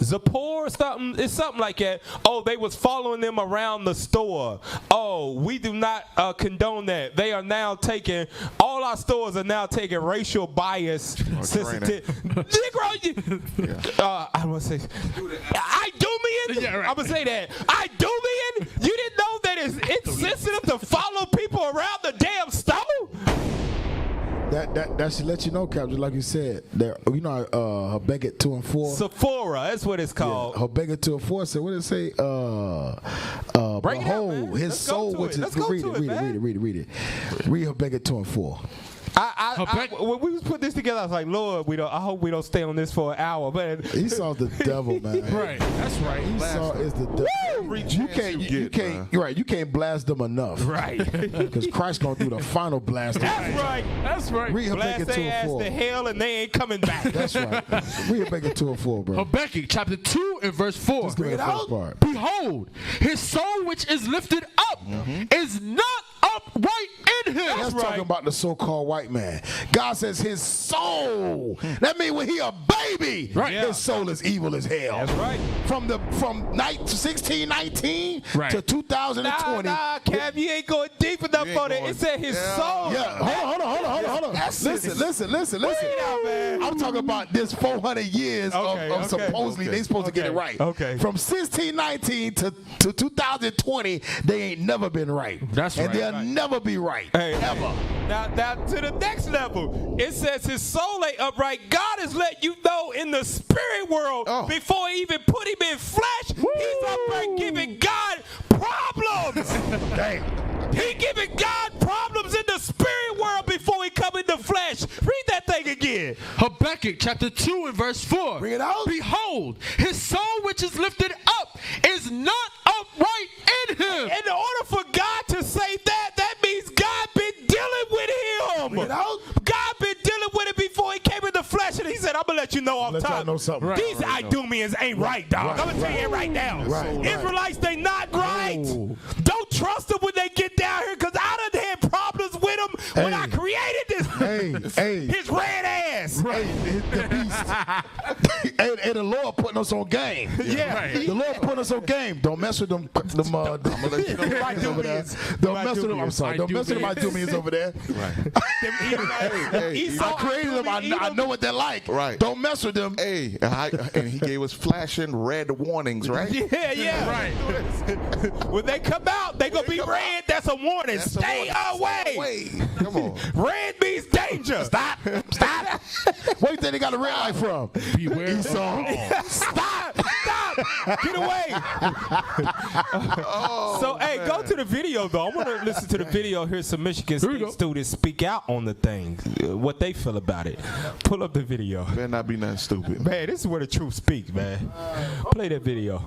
[SPEAKER 3] Zapor or something? It's something like that. Oh, they was following them around the store. Oh, we do not condone that. They are now taking, all our stores are now taking racial bias sensitive. Negro, I'm gonna say, I do me in.
[SPEAKER 5] Yeah, right.
[SPEAKER 3] I'm gonna say that. I do me in. You didn't know that it's insensitive to follow people around the damn store?
[SPEAKER 2] That should let you know, Captain, like you said. There, you know, Habakkuk 2 and 4.
[SPEAKER 3] Sephora, that's what it's called.
[SPEAKER 2] Habakkuk 2 and 4 said, what did it say?
[SPEAKER 3] Bring it out, man.
[SPEAKER 2] Behold, his
[SPEAKER 3] Let's go
[SPEAKER 2] soul,
[SPEAKER 3] to
[SPEAKER 2] which
[SPEAKER 3] it.
[SPEAKER 2] is
[SPEAKER 3] Let's go to it, man.
[SPEAKER 2] read it. Read Habakkuk 2 and 4.
[SPEAKER 3] When we was put this together, I was like, Lord, I hope we don't stay on this for an hour. But
[SPEAKER 2] Esau's the devil, man.
[SPEAKER 5] Right. That's right.
[SPEAKER 2] Esau is the devil. You can't blast them enough.
[SPEAKER 5] Right.
[SPEAKER 2] Because Christ gonna do the final blast.
[SPEAKER 3] that's right.
[SPEAKER 5] That's right.
[SPEAKER 2] Read Habakkuk
[SPEAKER 3] Blast
[SPEAKER 2] 2
[SPEAKER 3] their ass
[SPEAKER 2] and 4.
[SPEAKER 3] to hell and they ain't coming back.
[SPEAKER 2] That's right. Read Habakkuk 2 and 4, bro.
[SPEAKER 5] Habakkuk chapter 2 and verse 4.
[SPEAKER 2] Just give me the first part.
[SPEAKER 5] Behold, his soul which is lifted up is not upright in him.
[SPEAKER 2] That's talking about the so-called white man. God says his soul. That means when he a baby,
[SPEAKER 5] Right.
[SPEAKER 2] his soul is evil as hell.
[SPEAKER 3] That's right.
[SPEAKER 2] From 1619
[SPEAKER 5] Right.
[SPEAKER 2] to 2020.
[SPEAKER 3] Nah, Cam, you ain't going deep enough
[SPEAKER 4] You ain't
[SPEAKER 3] on it.
[SPEAKER 4] going-
[SPEAKER 3] It said his
[SPEAKER 4] Yeah.
[SPEAKER 3] soul.
[SPEAKER 2] Yeah, hold on. Listen.
[SPEAKER 3] out, man.
[SPEAKER 2] I'm talking about this 400 years of supposedly they supposed to get it right.
[SPEAKER 3] Okay.
[SPEAKER 2] From 1619 to 2020, they ain't never been right.
[SPEAKER 5] That's
[SPEAKER 2] and
[SPEAKER 5] right.
[SPEAKER 2] they'll never be right. Ever.
[SPEAKER 3] Now to the next level. It says his soul ain't upright. God has let you know in the spirit world before he even put him in flesh. He's upright giving God problems.
[SPEAKER 2] Damn.
[SPEAKER 3] He giving God problems in the spirit world before he come in the flesh. Read that thing again.
[SPEAKER 5] Habakkuk chapter 2 and verse 4.
[SPEAKER 2] Bring it out.
[SPEAKER 5] Behold, his soul which is lifted up is not upright in him.
[SPEAKER 3] In order for God to say that, that means God been dealing with him.
[SPEAKER 2] Bring it out.
[SPEAKER 3] God been dealing with it before he came in the flesh, and he said, I'm going to let you know off
[SPEAKER 2] Let y'all
[SPEAKER 3] top.
[SPEAKER 2] know something. Right.
[SPEAKER 3] These Idumeans ain't right, dog. I'm going to tell you right now.
[SPEAKER 2] Right.
[SPEAKER 3] Israelites, they not right.
[SPEAKER 2] Oh.
[SPEAKER 3] Don't trust them when they get down here, because I done had problems with them when I created this. His red ass.
[SPEAKER 2] Right. The beast. and the Lord putting us on game.
[SPEAKER 3] Yeah. Right.
[SPEAKER 2] The Lord putting us on game. Don't mess with them. I'm gonna let you know. Over there. Don't mess with them. I'm sorry. Don't mess with them Idumeans over there. I created them. I know what they're like.
[SPEAKER 4] Right.
[SPEAKER 2] Don't mess with them.
[SPEAKER 4] Hey, and he gave us flashing red warnings, right?
[SPEAKER 3] Yeah. Right. When they come out, they gonna be red. That's a warning. Stay away.
[SPEAKER 4] Come on.
[SPEAKER 3] Red means danger.
[SPEAKER 2] Stop. Where you think they got a red light from?
[SPEAKER 5] Beware.
[SPEAKER 2] Esau.
[SPEAKER 3] Stop. Get away. So, hey, go to the video, though. I want to listen to the video. Hear some Michigan State students speak out on the thing, what they feel about it. Pull up the video.
[SPEAKER 4] Better not be nothing stupid.
[SPEAKER 3] Man, this is where the truth speaks, man. Play that video.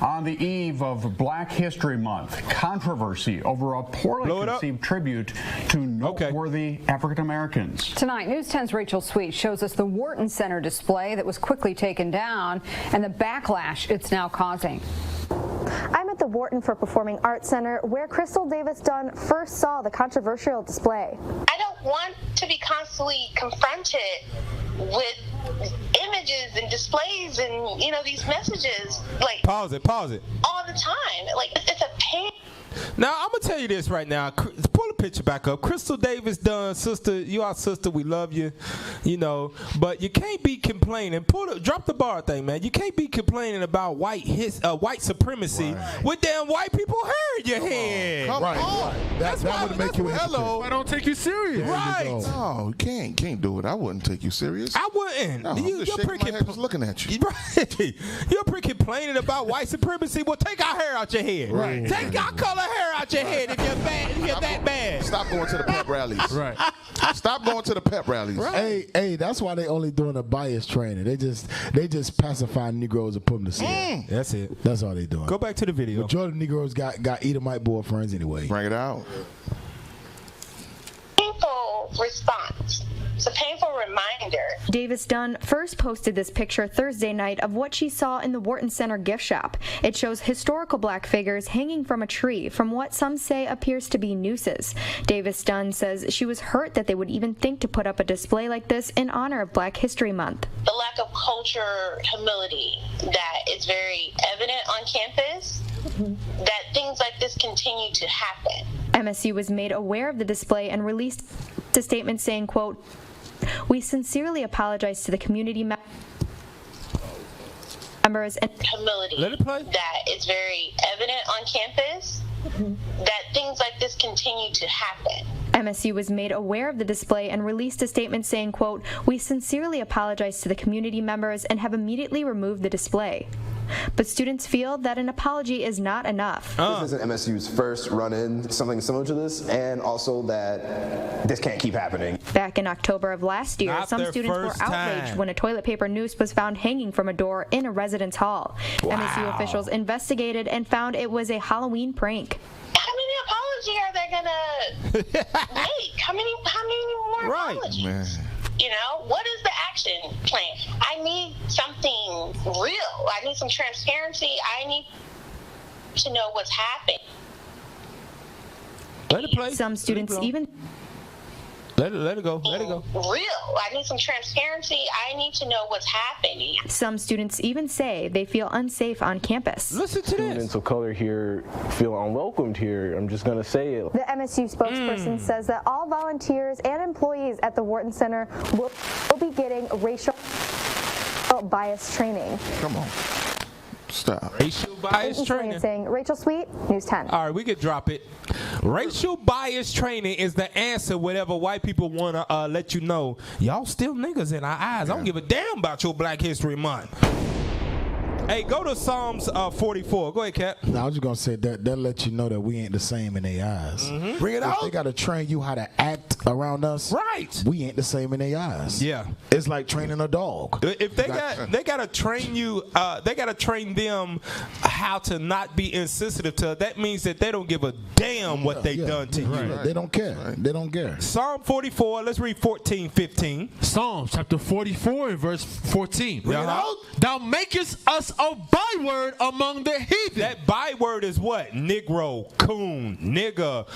[SPEAKER 6] On the eve of Black History Month, controversy over a poorly conceived tribute to noteworthy African Americans.
[SPEAKER 7] Tonight, News 10's Rachel Sweet shows us the Wharton Center display that was quickly taken down and the backlash it's now causing.
[SPEAKER 8] I'm at the Wharton for Performing Arts Center, where Crystal Davis Dunn first saw the controversial display.
[SPEAKER 9] I don't want to be constantly confronted with images and displays and, these messages, like,
[SPEAKER 3] Pause it.
[SPEAKER 9] all the time. Like, it's a pain.
[SPEAKER 3] Now, I'm going to tell you this right now. Pull the picture back up. Crystal Davis Dunn, sister, you our sister. We love you, But you can't be complaining. Drop the bar thing, man. You can't be complaining about white supremacy with damn white people hair in your head.
[SPEAKER 4] Come on.
[SPEAKER 2] That would make you
[SPEAKER 4] hello.
[SPEAKER 5] I don't take you serious.
[SPEAKER 3] Right.
[SPEAKER 4] No, you can't do it. I wouldn't take you serious.
[SPEAKER 3] I wouldn't.
[SPEAKER 4] No, I'm just shaking my head just looking at you.
[SPEAKER 3] Right. You're pretty complaining about white supremacy. Well, take our hair out your head.
[SPEAKER 2] Right.
[SPEAKER 3] Take our color hair out your head if you're bad. If you're that bad.
[SPEAKER 4] Stop going to the pep rallies.
[SPEAKER 5] Right.
[SPEAKER 4] Stop going to the pep rallies.
[SPEAKER 2] Hey, that's why they only doing a bias training. They just pacifying Negroes and put them to sleep.
[SPEAKER 3] That's it.
[SPEAKER 2] That's all they doing.
[SPEAKER 3] Go back to the video.
[SPEAKER 2] Majority of Negroes got Edomite boyfriends anyway.
[SPEAKER 4] Bring it out.
[SPEAKER 9] Painful response. It's a painful reminder.
[SPEAKER 8] Davis Dunn first posted this picture Thursday night of what she saw in the Wharton Center gift shop. It shows historical black figures hanging from a tree from what some say appears to be nooses. Davis Dunn says she was hurt that they would even think to put up a display like this in honor of Black History Month.
[SPEAKER 9] The lack of culture, humility that is very evident on campus, that things like this continue to happen.
[SPEAKER 8] MSU was made aware of the display and released a statement saying, quote, "We sincerely apologize to the community members and
[SPEAKER 3] Let it play.
[SPEAKER 9] that is very evident on campus, that things like this continue to happen.
[SPEAKER 8] MSU was made aware of the display and released a statement saying, quote, "We sincerely apologize to the community members and have immediately removed the display." But students feel that an apology is not enough.
[SPEAKER 10] This isn't MSU's first run-in, something similar to this, and also that this can't keep happening.
[SPEAKER 8] Back in October of last year,
[SPEAKER 3] Not
[SPEAKER 8] some
[SPEAKER 3] their
[SPEAKER 8] students were
[SPEAKER 3] first
[SPEAKER 8] outraged
[SPEAKER 3] time.
[SPEAKER 8] when a toilet paper noose was found hanging from a door in a residence hall. MSU officials investigated and found it was a Halloween prank.
[SPEAKER 9] How many apologies are they gonna make? How many more
[SPEAKER 3] Right,
[SPEAKER 9] apologies?
[SPEAKER 4] Man.
[SPEAKER 9] What is the action plan? I need something real. I need some transparency. I need to know what's happening.
[SPEAKER 3] Let it play.
[SPEAKER 8] Some students even
[SPEAKER 3] Let it go. Let it go.
[SPEAKER 9] Real. I need some transparency. I need to know what's happening.
[SPEAKER 8] Some students even say they feel unsafe on campus.
[SPEAKER 3] Listen to this.
[SPEAKER 11] Students of color here feel unwelcomed here. I'm just going to say it.
[SPEAKER 12] The MSU spokesperson says that all volunteers and employees at the Wharton Center will be getting racial bias training.
[SPEAKER 4] Come on. Stop.
[SPEAKER 3] Racial bias training.
[SPEAKER 12] Saying Rachel Sweet, News 10.
[SPEAKER 3] All right, we could drop it. Racial bias training is the answer whenever white people want to let you know, y'all still niggas in our eyes. I don't give a damn about your Black History Month. Hey, go to Psalms 44. Go ahead, Cap.
[SPEAKER 2] No, I was just going to say that let you know that we ain't the same in their eyes.
[SPEAKER 3] Bring it out.
[SPEAKER 2] They got to train you how to act around us.
[SPEAKER 3] Right.
[SPEAKER 2] We ain't the same in their eyes.
[SPEAKER 3] Yeah.
[SPEAKER 2] It's like training a dog.
[SPEAKER 3] If they got to train you, they got to train them how to not be insensitive to it. That means that they don't give a damn what they done to you.
[SPEAKER 2] Right. They don't care. Right. They don't care.
[SPEAKER 3] Psalm 44, let's read 14, 15.
[SPEAKER 5] Psalms chapter 44 and verse 14.
[SPEAKER 3] Bring it out.
[SPEAKER 5] Thou makest us a byword among the heathen.
[SPEAKER 3] That byword is what? Negro, coon, nigger,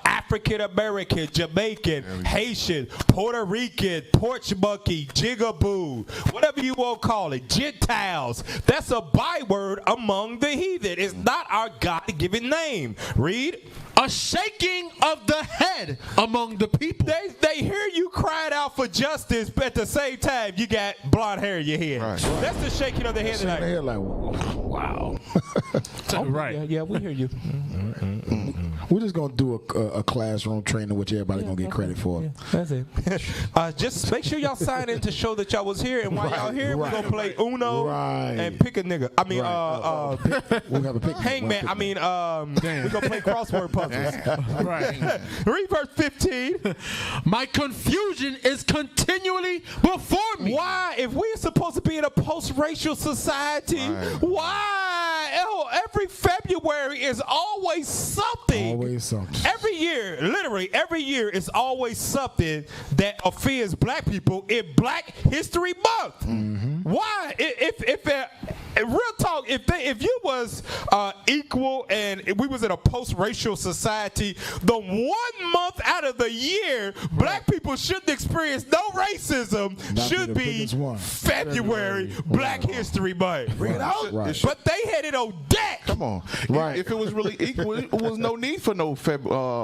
[SPEAKER 3] African American, Jamaican, Haitian, Puerto Rican, porch monkey, jigaboo, whatever you want to call it, Gentiles. That's a byword among the heathen. It's not our God-given name. Read.
[SPEAKER 5] A shaking of the head among the people.
[SPEAKER 3] They hear you crying out for justice, but at the same time, you got blonde hair in your head. Right. That's the shaking of the head.
[SPEAKER 2] Shaking the head like, wow.
[SPEAKER 5] Right.
[SPEAKER 3] Yeah, we hear you.
[SPEAKER 2] We're just going to do a classroom training, which everybody's going to get credit for.
[SPEAKER 3] Yeah, that's it. Just make sure y'all sign in to show that y'all was here. And while y'all here, we're going to play Uno and pick a nigga. I mean,
[SPEAKER 2] we'll have a pick.
[SPEAKER 3] Hangman. I mean, we're going to play crossword puzzles.
[SPEAKER 5] Right.
[SPEAKER 3] Read verse 15.
[SPEAKER 5] My confusion is continually before me.
[SPEAKER 3] Why? If we're supposed to be in a post-racial society, why? Every February is always something.
[SPEAKER 2] Always something.
[SPEAKER 3] Every year, literally every year, is always something that offends black people in Black History Month. Why? Real talk, if you was equal and we was in a post-racial society, the 1 month out of the year black people shouldn't experience no racism should be February Black History Month. Bring it out. Right. But they had it on deck.
[SPEAKER 4] Come on. Right. If it was really equal, it was no need for no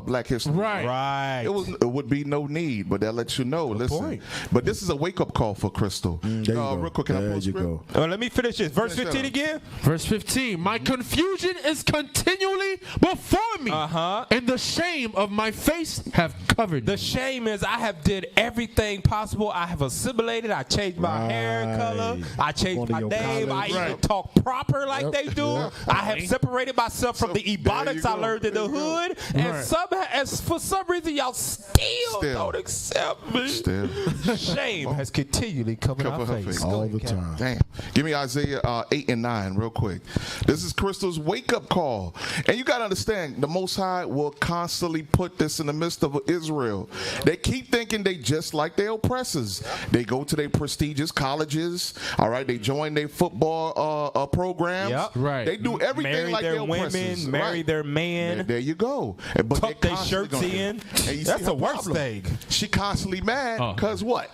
[SPEAKER 4] Black History.
[SPEAKER 3] Right.
[SPEAKER 4] It would be no need, but that lets you know. Listen. But this is a wake-up call for Crystal. Real quick, can I post script?
[SPEAKER 3] Let me finish this. Verse 15 again.
[SPEAKER 5] Verse 15. My confusion is continually before me, and the shame of my face have covered me.
[SPEAKER 3] The shame is I have did everything possible. I have assimilated. I changed my hair color. I changed my name. I even talk proper like they do. I have separated myself from the ebonics I learned in the hood. And for some reason, y'all still don't accept me. Shame has continually covered our face.
[SPEAKER 2] All the time.
[SPEAKER 4] Damn. Give me Isaiah 8 and 9 real quick. This is Crystal's wake-up call. And you got to understand, the Most High will constantly put this in the midst of Israel. They keep thinking they just like their oppressors. They go to their prestigious colleges, all right? They join their football programs. They do everything like their oppressors.
[SPEAKER 3] Marry their man.
[SPEAKER 4] There you go. But
[SPEAKER 3] tuck their shirts in. That's the worst thing.
[SPEAKER 4] She constantly mad because what?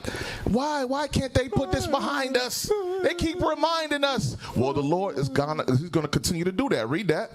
[SPEAKER 4] Why can't they put this behind us? They keep reminding us. Well, the Lord is gonna continue to do that. Read that.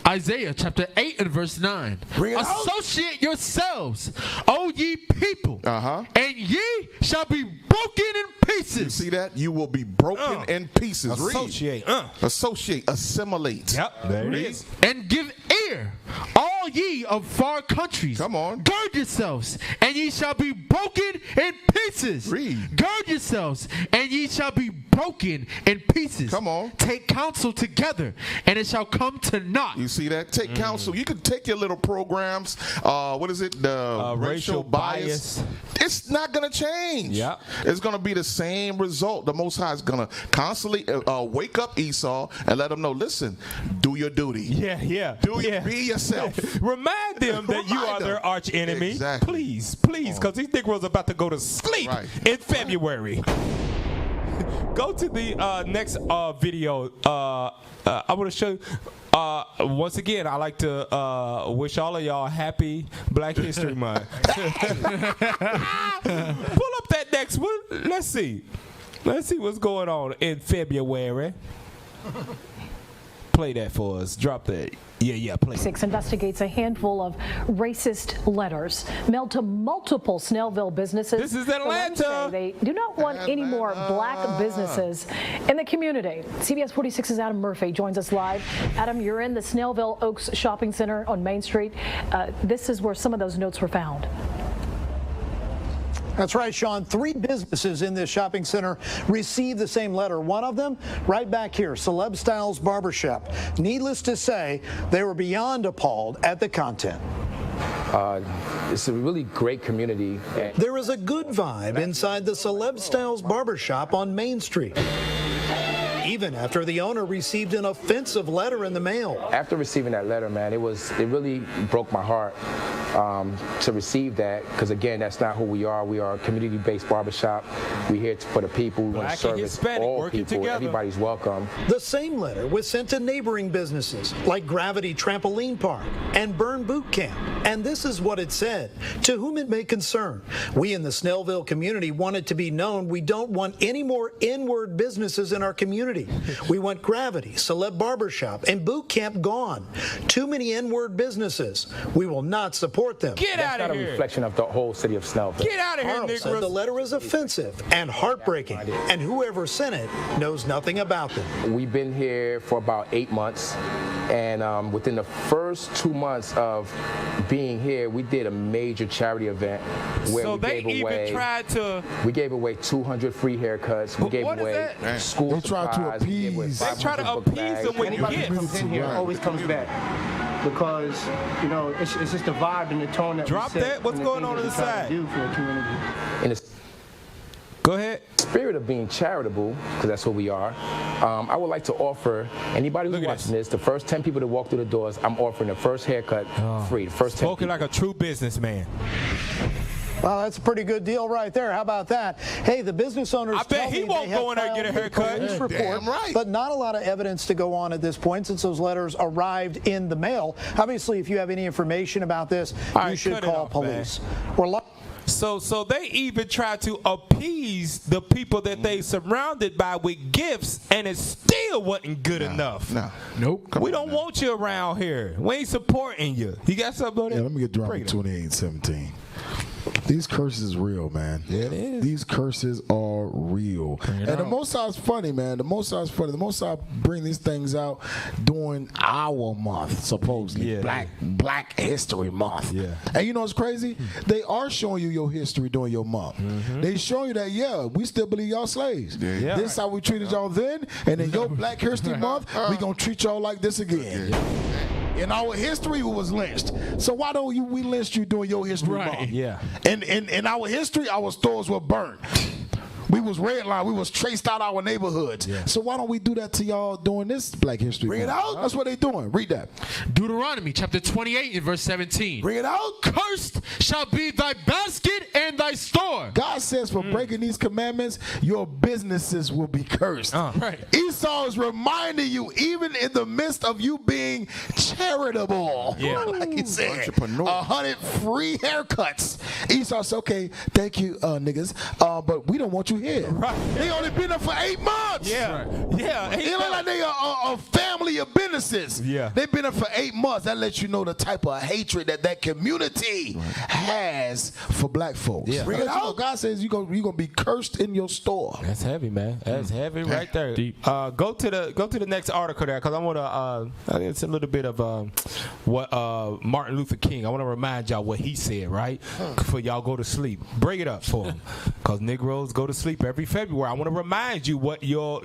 [SPEAKER 5] Isaiah chapter 8 and verse 9. Associate yourselves, O ye people, and ye shall be broken in pieces.
[SPEAKER 4] You see that? You will be broken in pieces.
[SPEAKER 3] Associate.
[SPEAKER 4] Associate. Assimilate.
[SPEAKER 3] Yep. There it is.
[SPEAKER 5] And give ear, all ye of far countries.
[SPEAKER 4] Come on.
[SPEAKER 5] Gird yourselves, and ye shall be broken in pieces.
[SPEAKER 4] Read.
[SPEAKER 5] Gird yourselves, and ye shall be broken in pieces.
[SPEAKER 4] Come on.
[SPEAKER 5] Take counsel together, and it shall come to naught.
[SPEAKER 4] You see that? Take counsel. You can take your little programs. What is it? The racial bias. It's not going to change.
[SPEAKER 3] Yeah.
[SPEAKER 4] It's going to be the same result. The Most High is going to constantly wake up Esau and let him know, listen, do your duty.
[SPEAKER 3] Yeah.
[SPEAKER 4] Be yourself.
[SPEAKER 3] Remind them that you are their arch enemy.
[SPEAKER 4] Exactly.
[SPEAKER 3] Please, because these Negroes are about to go to sleep in February. Go to the next video. I want to show you. Once again, I like to wish all of y'all happy Black History Month. Pull up that next one. Let's see what's going on in February. Play that for us. Drop that. Yeah, play.
[SPEAKER 13] IUIC investigates a handful of racist letters mailed to multiple Snellville businesses.
[SPEAKER 3] This is Atlanta.
[SPEAKER 13] They do not want any more black businesses in the community. CBS 46's Adam Murphy joins us live. Adam, you're in the Snellville Oaks Shopping Center on Main Street. This is where some of those notes were found.
[SPEAKER 14] That's right, Sean. 3 businesses in this shopping center received the same letter. One of them right back here, Celeb Styles Barbershop. Needless to say, they were beyond appalled at the content.
[SPEAKER 15] It's a really great community.
[SPEAKER 14] There is a good vibe inside the Celeb Styles Barbershop on Main Street, even after the owner received an offensive letter in the mail.
[SPEAKER 15] After receiving that letter, man, it really broke my heart to receive that, because again, that's not who we are. We are a community-based barbershop. We're here for the people. We want to service all people. Together. Everybody's welcome.
[SPEAKER 14] The same letter was sent to neighboring businesses like Gravity Trampoline Park and Burn Boot Camp. And this is what it said: to whom it may concern, we in the Snellville community want it to be known we don't want any more N-word businesses in our community. We want Gravity, Celeb Barbershop, and Boot Camp gone. Too many N-word businesses. We will not support them.
[SPEAKER 3] Get out of here.
[SPEAKER 15] That's not a reflection of the whole city of Snellville.
[SPEAKER 3] Get out of here,
[SPEAKER 14] Arnold said the letter is offensive and heartbreaking, and whoever sent it knows nothing about them.
[SPEAKER 15] We've been here for about 8 months, and within the first 2 months of being here, we did a major charity event where we gave away 200 free haircuts. We gave away school supplies.
[SPEAKER 3] They try to appease them when you get.
[SPEAKER 16] Comes in here always comes back, because it's just the vibe and the tone that
[SPEAKER 3] drop
[SPEAKER 16] we set.
[SPEAKER 3] That. What's going on the side?
[SPEAKER 16] Do for the community.
[SPEAKER 15] Go ahead. Spirit of being charitable, because that's what we are. I would like to offer anybody who's watching this, the first 10 people that walk through the doors, I'm offering the first haircut free. The first 10
[SPEAKER 3] Spoken like a true businessman.
[SPEAKER 14] Well, that's a pretty good deal right there. How about that? Hey, the business owners.
[SPEAKER 3] I bet he won't go in there and get a haircut.
[SPEAKER 14] Damn right. But not a lot of evidence to go on at this point since those letters arrived in the mail. Obviously, if you have any information about this, you should call police.
[SPEAKER 3] So they even try to appease the people that they surrounded by with gifts, and it still wasn't good enough.
[SPEAKER 2] Nope.
[SPEAKER 3] We don't want you around here. We ain't supporting you. You got something on that?
[SPEAKER 2] Yeah, let me get Deuteronomy 28:17. These curses is real, man.
[SPEAKER 3] Yeah, it is.
[SPEAKER 2] These curses are real. And the Most High is funny, man. The Most High is funny. The Most High bring these things out during our month, supposedly. Black History Month.
[SPEAKER 3] Yeah.
[SPEAKER 2] And you know what's crazy? They are showing you your history during your month. They showing you that, we still believe y'all slaves. This is how we treated y'all then, and in your Black History Month, we gonna treat y'all like this again. In our history, we was lynched. So why don't we lynch you during your history month?
[SPEAKER 3] Yeah.
[SPEAKER 2] And in our history, our stores were burnt. We was redlined. We was traced out our neighborhoods.
[SPEAKER 5] Yeah.
[SPEAKER 2] So why don't we do that to y'all during this Black History Month?
[SPEAKER 5] Bring it out.
[SPEAKER 2] That's what they doing. Read that.
[SPEAKER 5] Deuteronomy chapter 28 and verse 17.
[SPEAKER 2] Bring it out.
[SPEAKER 5] Cursed shall be thy basket and thy store.
[SPEAKER 2] God says for breaking these commandments, your businesses will be cursed.
[SPEAKER 5] Right.
[SPEAKER 2] Esau is reminding you, even in the midst of you being charitable, like he said, 100 free haircuts. Esau said, okay, thank you, niggas, but we don't want you here. Right. They only been there for 8 months.
[SPEAKER 3] Yeah. Yeah.
[SPEAKER 2] It look like they are a family of businesses.
[SPEAKER 3] Yeah.
[SPEAKER 2] They've been there for 8 months. That lets you know the type of hatred that community has for black folks.
[SPEAKER 3] Yeah.
[SPEAKER 2] Bring it out. God says you're gonna be cursed in your store.
[SPEAKER 3] That's heavy, man. That's heavy right there. Go to the next article there, because I want to. It's a little bit of what Martin Luther King. I want to remind y'all what he said, right? Before y'all go to sleep. Bring it up for him, because Negroes go to sleep every February. I want to remind you what your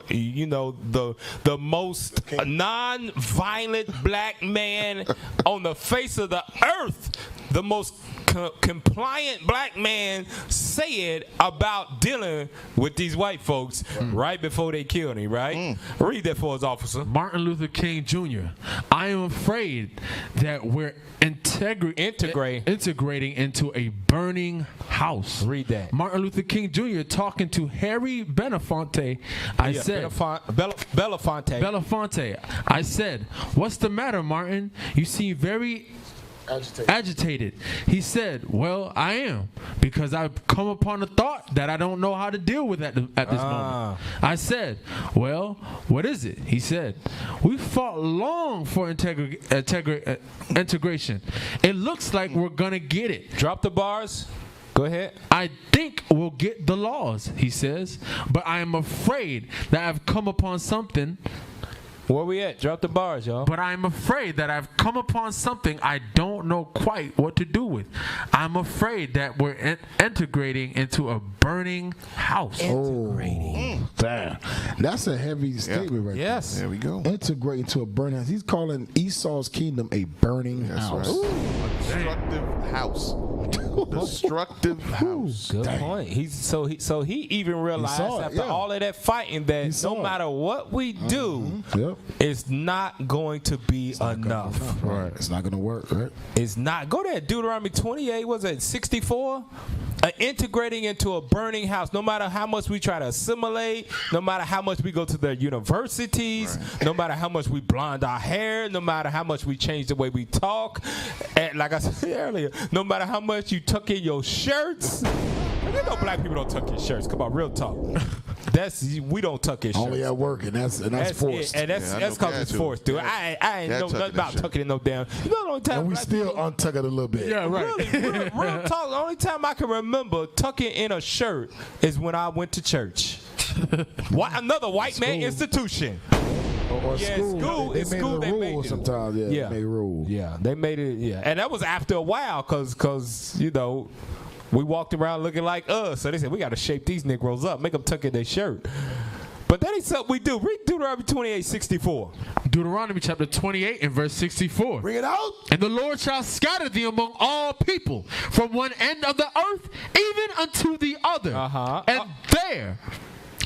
[SPEAKER 3] the most non-violent black man on the face of the earth, the most compliant black man said about dealing with these white folks right before they killed him, right? Read that for us, officer.
[SPEAKER 5] Martin Luther King Jr. I am afraid that we're integrating into a burning house.
[SPEAKER 3] Read that.
[SPEAKER 5] Martin Luther King Jr. talking to Harry Belafonte. I said, Belafonte. I said, what's the matter, Martin? You seem very agitated. He said, well, I am, because I've come upon a thought that I don't know how to deal with at this moment. I said, well, what is it? He said, we fought long for integration. It looks like we're gonna get it.
[SPEAKER 3] Drop the bars. Go ahead.
[SPEAKER 5] I think we'll get the laws, he says, but I am afraid that I've come upon something.
[SPEAKER 3] Where we at? Drop the bars, y'all.
[SPEAKER 5] But I'm afraid that I've come upon something I don't know quite what to do with. I'm afraid that we're integrating into a burning house.
[SPEAKER 2] Integrating. Damn. That's a heavy statement right there.
[SPEAKER 3] Yes.
[SPEAKER 4] There we go.
[SPEAKER 2] Integrate into a burning house. He's calling Esau's kingdom a burning house.
[SPEAKER 4] Destructive house. Destructive house.
[SPEAKER 3] Good point. He even realized after all of that fighting that no matter what we do, it's not going to be enough.
[SPEAKER 2] Right. It's not going to work, right?
[SPEAKER 3] It's not. Go there, Deuteronomy 28, was it 64? Integrating into a burning house. No matter how much we try to assimilate, no matter how much we go to the universities, no matter how much we blonde our hair, no matter how much we change the way we talk, and like I said earlier, no matter how much you tuck in your shirts. You know black people don't tuck in shirts. Come on, real talk. We don't tuck in shirts.
[SPEAKER 2] Only at work, and that's forced.
[SPEAKER 3] And that's because it's forced, dude. I ain't know nothing about tucking in no damn. You know the only time
[SPEAKER 2] and we still untuck it a little bit.
[SPEAKER 5] Yeah, right.
[SPEAKER 3] Really, real talk. The only time I can remember tucking in a shirt is when I went to church. Another white man institution.
[SPEAKER 2] Or school. They made rules sometimes. Yeah, they made rules.
[SPEAKER 3] Yeah, they made it. Yeah, and that was after a while, cause you know. We walked around looking like us. So they said, we got to shape these Negroes up, make them tuck in their shirt. But that ain't something we do. Read Deuteronomy 28:64.
[SPEAKER 5] Deuteronomy chapter 28 and verse 64.
[SPEAKER 2] Bring it out.
[SPEAKER 5] And the Lord shall scatter thee among all people, from one end of the earth even unto the other. And there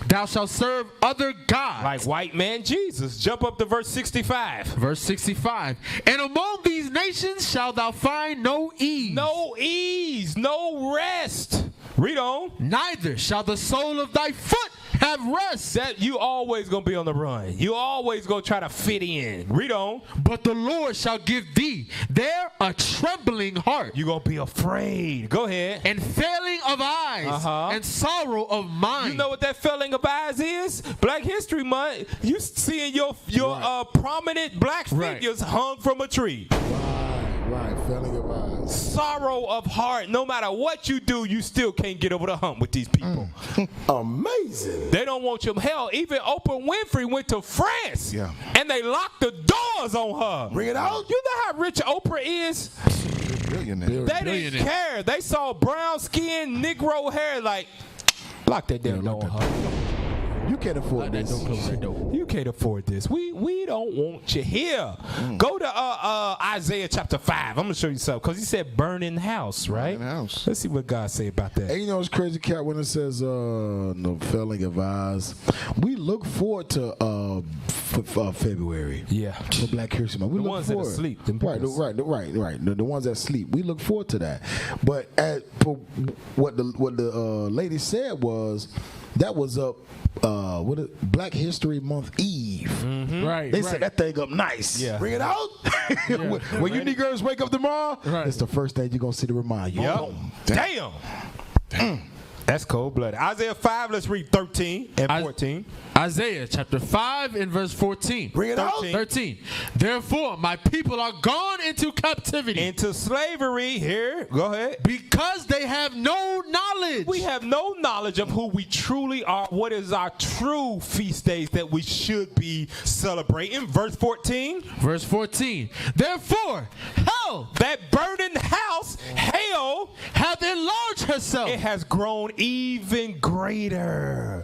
[SPEAKER 5] thou shalt serve other gods.
[SPEAKER 3] Like white man Jesus. Jump up to verse 65.
[SPEAKER 5] Verse 65. And among these nations shalt thou find no ease.
[SPEAKER 3] No ease. No rest. Read on.
[SPEAKER 5] Neither shall the sole of thy foot have rest.
[SPEAKER 3] That you always gonna be on the run. You always gonna try to fit in. Read on.
[SPEAKER 5] But the Lord shall give thee there a trembling heart.
[SPEAKER 3] You gonna be afraid. Go ahead.
[SPEAKER 5] And failing of eyes and sorrow of mind.
[SPEAKER 3] You know what that failing of eyes is? Black History Month. You seeing your prominent black figures hung from a tree.
[SPEAKER 2] Right, failing of eyes.
[SPEAKER 3] Sorrow of heart. No matter what you do, you still can't get over the hump with these people.
[SPEAKER 2] Amazing.
[SPEAKER 3] They don't want you. Hell, even Oprah Winfrey went to France. And they locked the doors on her.
[SPEAKER 2] Bring it out.
[SPEAKER 3] You know how rich Oprah is?
[SPEAKER 4] Billionaire.
[SPEAKER 3] They didn't care. They saw brown skin, Negro hair, like, lock that damn door on her.
[SPEAKER 2] You can't afford this.
[SPEAKER 3] You can't afford this. We don't want you here. Go to Isaiah chapter 5. I'm going to show you something. Because he said burning house, right?
[SPEAKER 4] Burning house.
[SPEAKER 3] Let's see what God say about that.
[SPEAKER 2] And you know it's crazy, Cat, when it says no failing of eyes. We look forward to February.
[SPEAKER 3] Yeah.
[SPEAKER 2] For Black History Month. We look
[SPEAKER 3] ones
[SPEAKER 2] forward.
[SPEAKER 3] that sleep.
[SPEAKER 2] Right. The ones that sleep. We look forward to that. But for what the lady said was, that was up Black History Month Eve.
[SPEAKER 5] Right.
[SPEAKER 2] They set that thing up nice.
[SPEAKER 5] Yeah.
[SPEAKER 2] Bring it out. When you Negroes wake up tomorrow, it's the first thing you're gonna see to remind you.
[SPEAKER 3] Yep. Damn. That's cold-blooded. Isaiah 5, let's read 13 and 14.
[SPEAKER 5] Isaiah chapter 5 and verse 14.
[SPEAKER 2] Bring it out.
[SPEAKER 5] 13. Therefore, my people are gone into captivity.
[SPEAKER 3] Into slavery. Here, go ahead.
[SPEAKER 5] Because they have no knowledge.
[SPEAKER 3] We have no knowledge of who we truly are. What is our true feast days that we should be celebrating? Verse 14.
[SPEAKER 5] Verse 14. Therefore, hell,
[SPEAKER 3] that burning house, hell,
[SPEAKER 5] hath enlarged herself.
[SPEAKER 3] It has grown even greater.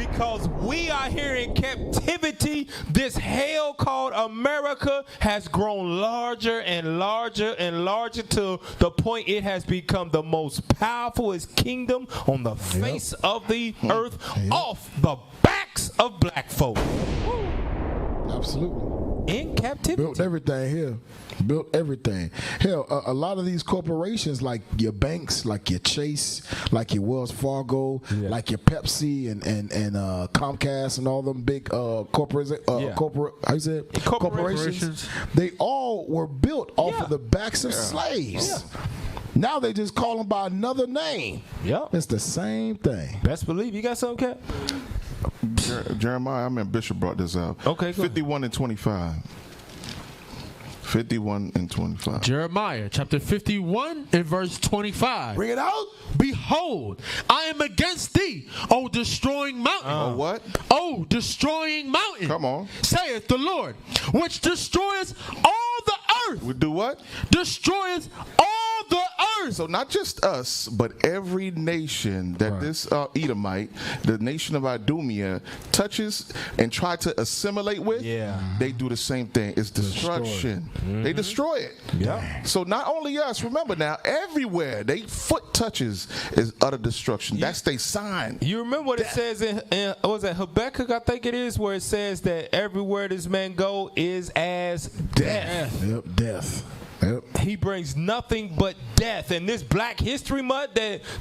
[SPEAKER 3] because we are here in captivity. This hell called America has grown larger and larger and larger to the point it has become the most powerful kingdom on the face of the earth off the backs of black folk.
[SPEAKER 2] Absolutely.
[SPEAKER 3] In captivity.
[SPEAKER 2] Built everything here. Built everything. Hell, a lot of these corporations, like your banks, like your Chase, like your Wells Fargo, like your Pepsi and Comcast and all them big corporate how you say it? Corporations. They all were built off of the backs of slaves. Now they just call them by another name.
[SPEAKER 3] Yep.
[SPEAKER 2] It's the same thing.
[SPEAKER 3] Best believe. You got something, Cap?
[SPEAKER 4] Jeremiah, I mean Bishop brought this out.
[SPEAKER 3] Okay,
[SPEAKER 4] 51 and 25. 51 and 25.
[SPEAKER 5] Jeremiah chapter 51 and verse 25.
[SPEAKER 2] Bring it out.
[SPEAKER 5] Behold, I am against thee, O destroying mountain.
[SPEAKER 4] Oh, what?
[SPEAKER 5] O destroying mountain.
[SPEAKER 4] Come on.
[SPEAKER 5] Saith the Lord, which destroyeth all the earth.
[SPEAKER 4] We do what?
[SPEAKER 5] Destroyeth all the earth.
[SPEAKER 4] So not just us, but every nation that this Edomite, the nation of Idumea, touches and try to assimilate with, they do the same thing. It's destruction. They destroy it. So not only us, remember now, everywhere they foot touches is utter destruction. That's their sign.
[SPEAKER 3] You remember what it says in was it Habakkuk, I think it is, where it says that everywhere this man go is as death.
[SPEAKER 2] Yep, death. Yep.
[SPEAKER 3] He brings nothing but death. And this Black History Month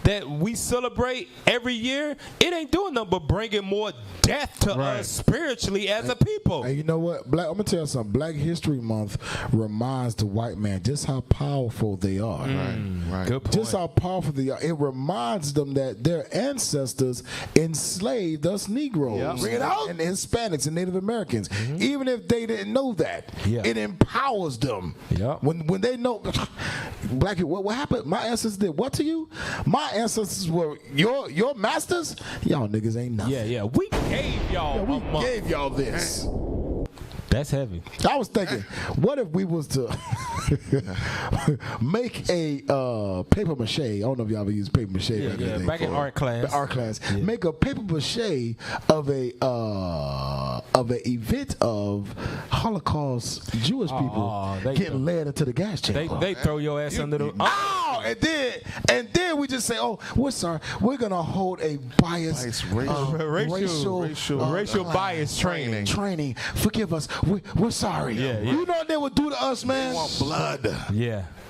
[SPEAKER 3] that we celebrate every year, it ain't doing nothing but bringing more death to us spiritually as a people.
[SPEAKER 2] And you know what? I'm going to tell you something. Black History Month reminds the white man just how powerful they are.
[SPEAKER 4] Right.
[SPEAKER 3] Good point.
[SPEAKER 2] Just how powerful they are. It reminds them that their ancestors enslaved us Negroes. Bring it out. And Hispanics and Native Americans. Even if they didn't know that, it empowers them. When they know, Blackie, what happened? My ancestors did what to you? My ancestors were your masters? Y'all niggas ain't nothing.
[SPEAKER 3] We gave y'all
[SPEAKER 2] we gave y'all this.
[SPEAKER 3] That's heavy.
[SPEAKER 2] I was thinking, what if we was to make a paper mache? I don't know if y'all ever used paper mache
[SPEAKER 3] back in art class.
[SPEAKER 2] Art class. Make a paper mache of a event of Holocaust Jewish people getting led into the gas chamber.
[SPEAKER 3] They throw your ass under the
[SPEAKER 2] and then we just say, oh, we're sorry, we're gonna hold a bias
[SPEAKER 3] racial bias
[SPEAKER 2] training. Forgive us. We're sorry. You know what they would do to us, man?
[SPEAKER 4] They want blood.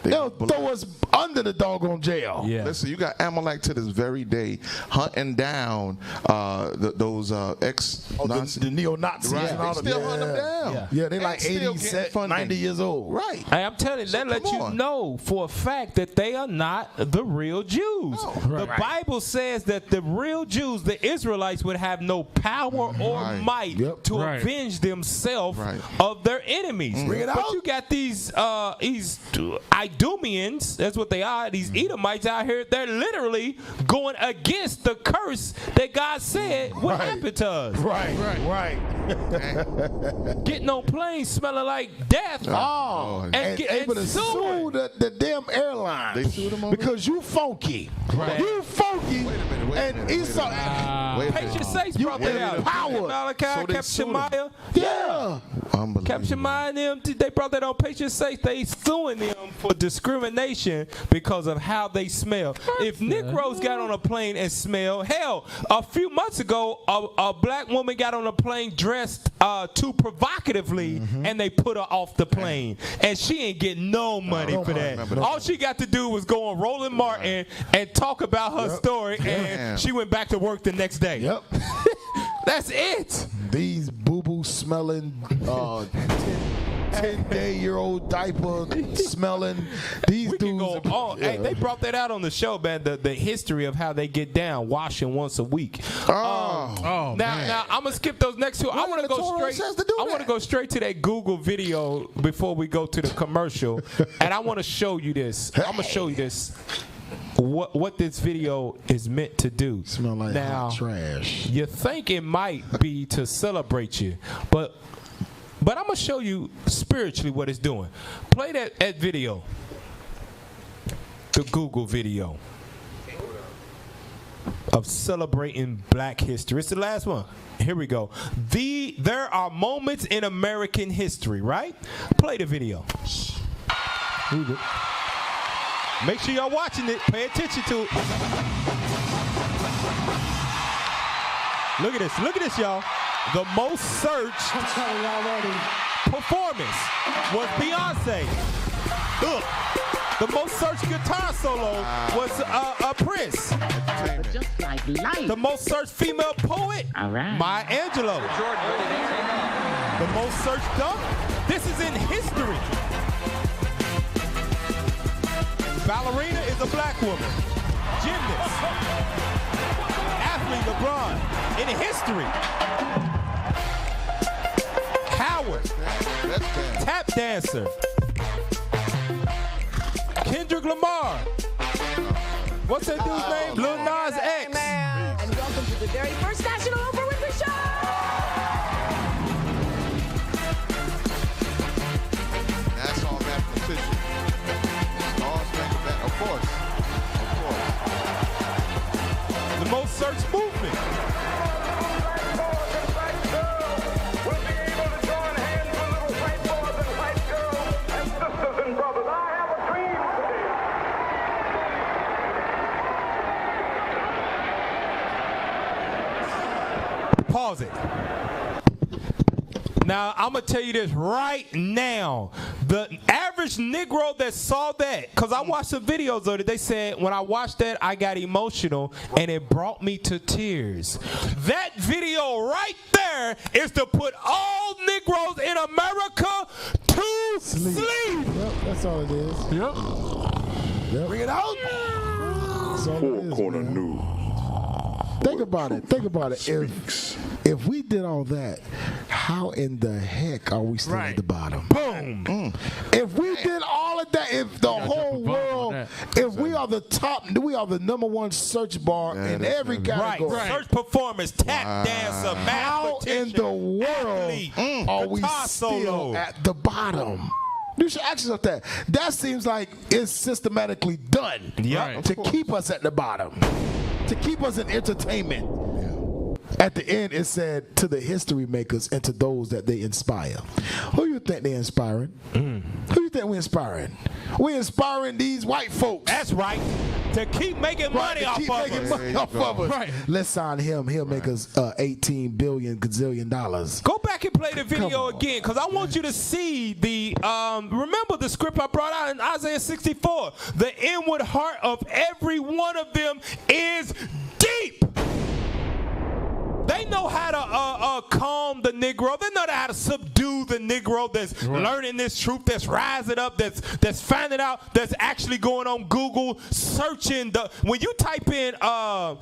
[SPEAKER 2] They'll throw us under the doggone jail.
[SPEAKER 4] Listen, you got Amalek to this very day hunting down those
[SPEAKER 2] the neo-Nazis.
[SPEAKER 4] Right. They still hunt them down.
[SPEAKER 2] They like 80, 90 years old.
[SPEAKER 4] Right.
[SPEAKER 3] Hey, I'm telling you, that let you know for a fact that they are not the real Jews. The Bible says that the real Jews, the Israelites, would have no power or might to avenge themselves of their enemies.
[SPEAKER 2] Bring it out.
[SPEAKER 3] But you got these Idumeans, that's what they are, these Edomites out here, they're literally going against the curse that God said would happen to us.
[SPEAKER 2] Right.
[SPEAKER 3] Getting on planes smelling like death.
[SPEAKER 2] And able to sue the damn airline.
[SPEAKER 4] They sued them over
[SPEAKER 2] because you funky. You funky.
[SPEAKER 4] Wait a minute.
[SPEAKER 2] And Esau.
[SPEAKER 3] Patient Sakes brought that out. Malachi, Captain Shemaiah. Captain Shemaiah and them, they brought that on Patient Sakes. They suing them for discrimination because of how they smell. If Negroes got on a plane and smell, hell, a few months ago, a black woman got on a plane dressed too provocatively, and they put her off the plane. And she ain't getting no money for that. All she got to do was go on Roland Martin and talk about her story, and she went back to work the next day. That's it.
[SPEAKER 2] These boo-boo smelling 10-day-old diaper smelling. These dudes.
[SPEAKER 3] Hey, they brought that out on the show, man. The history of how they get down, washing once a week. Now I'm gonna skip those next two. I want to go straight. I want to go straight to that Google video before we go to the commercial, and I want to show you this. I'm gonna show you this. What this video is meant to do.
[SPEAKER 2] Smell like hot trash.
[SPEAKER 3] You think it might be to celebrate you, but I'm gonna show you spiritually what it's doing. Play that video, the Google video. of celebrating Black history. It's the last one. Here we go. There are moments in American history, right? Play the video. Make sure y'all watching it. Pay attention to it. Look at this. Look at this, y'all. The most searched performance was Beyonce. Look. The most searched guitar solo was Prince.
[SPEAKER 17] Just like life.
[SPEAKER 3] The most searched female poet, Maya Angelou. The most searched dunk. This is in history. Ballerina is a black woman. Gymnast. Athlete LeBron. In history. Howard. Tap dancer. Kendrick Lamar. What's that dude's name? Lil Nas X.
[SPEAKER 17] And welcome to the very first National Oprah Winfrey Show.
[SPEAKER 4] That's all mathematician. Of course.
[SPEAKER 3] The most searched movement. Pause it. Now, I'm going to tell you this right now. The average Negro that saw that, because I watched some videos of it, they said, when I watched that, I got emotional, and it brought me to tears. That video right there is to put all Negroes in America to sleep.
[SPEAKER 2] Yep, that's all it is.
[SPEAKER 3] Yep. Bring it out.
[SPEAKER 2] Four Corner News. Think about it. If we did all that, how in the heck are we still at the bottom?
[SPEAKER 3] Boom.
[SPEAKER 2] If we did all of that, if the whole world, if we are the top, we are the #1 search bar in every category.
[SPEAKER 3] Right. Search performance, tap dancer,
[SPEAKER 2] how in the world are we still at the bottom? You should ask yourself that. That seems like it's systematically done to keep us at the bottom, to keep us in entertainment. At the end, it said to the history makers and to those that they inspire. Who you think they're inspiring? Who you think we're inspiring? We're inspiring these white folks.
[SPEAKER 3] That's right. To keep making money off of us.
[SPEAKER 2] Right. Let's sign him. He'll make us $18 billion gazillion.
[SPEAKER 3] Go back and play the video again, because I want you to see the, remember the script I brought out in Isaiah 64. The inward heart of every one of them is deep. They know how to calm the Negro. They know how to subdue the Negro that's learning this truth, that's rising up, that's finding out, that's actually going on Google, searching when you type in now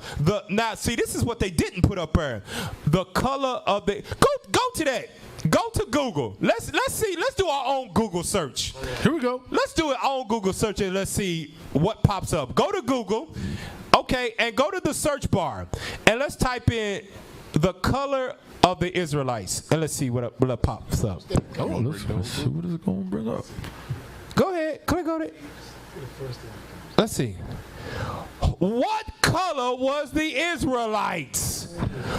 [SPEAKER 3] see, this is what they didn't put up there. The color of the go to that. Go to Google. Let's see. Let's do our own Google search.
[SPEAKER 2] Here we go.
[SPEAKER 3] Let's do our own Google search and let's see what pops up. Go to Google, okay, and go to the search bar and let's type in the color of the Israelites, and let's see what pops up.
[SPEAKER 5] Oh, let's see what is it going to bring up.
[SPEAKER 3] Go ahead, click on it. Let's see. What color was the Israelites?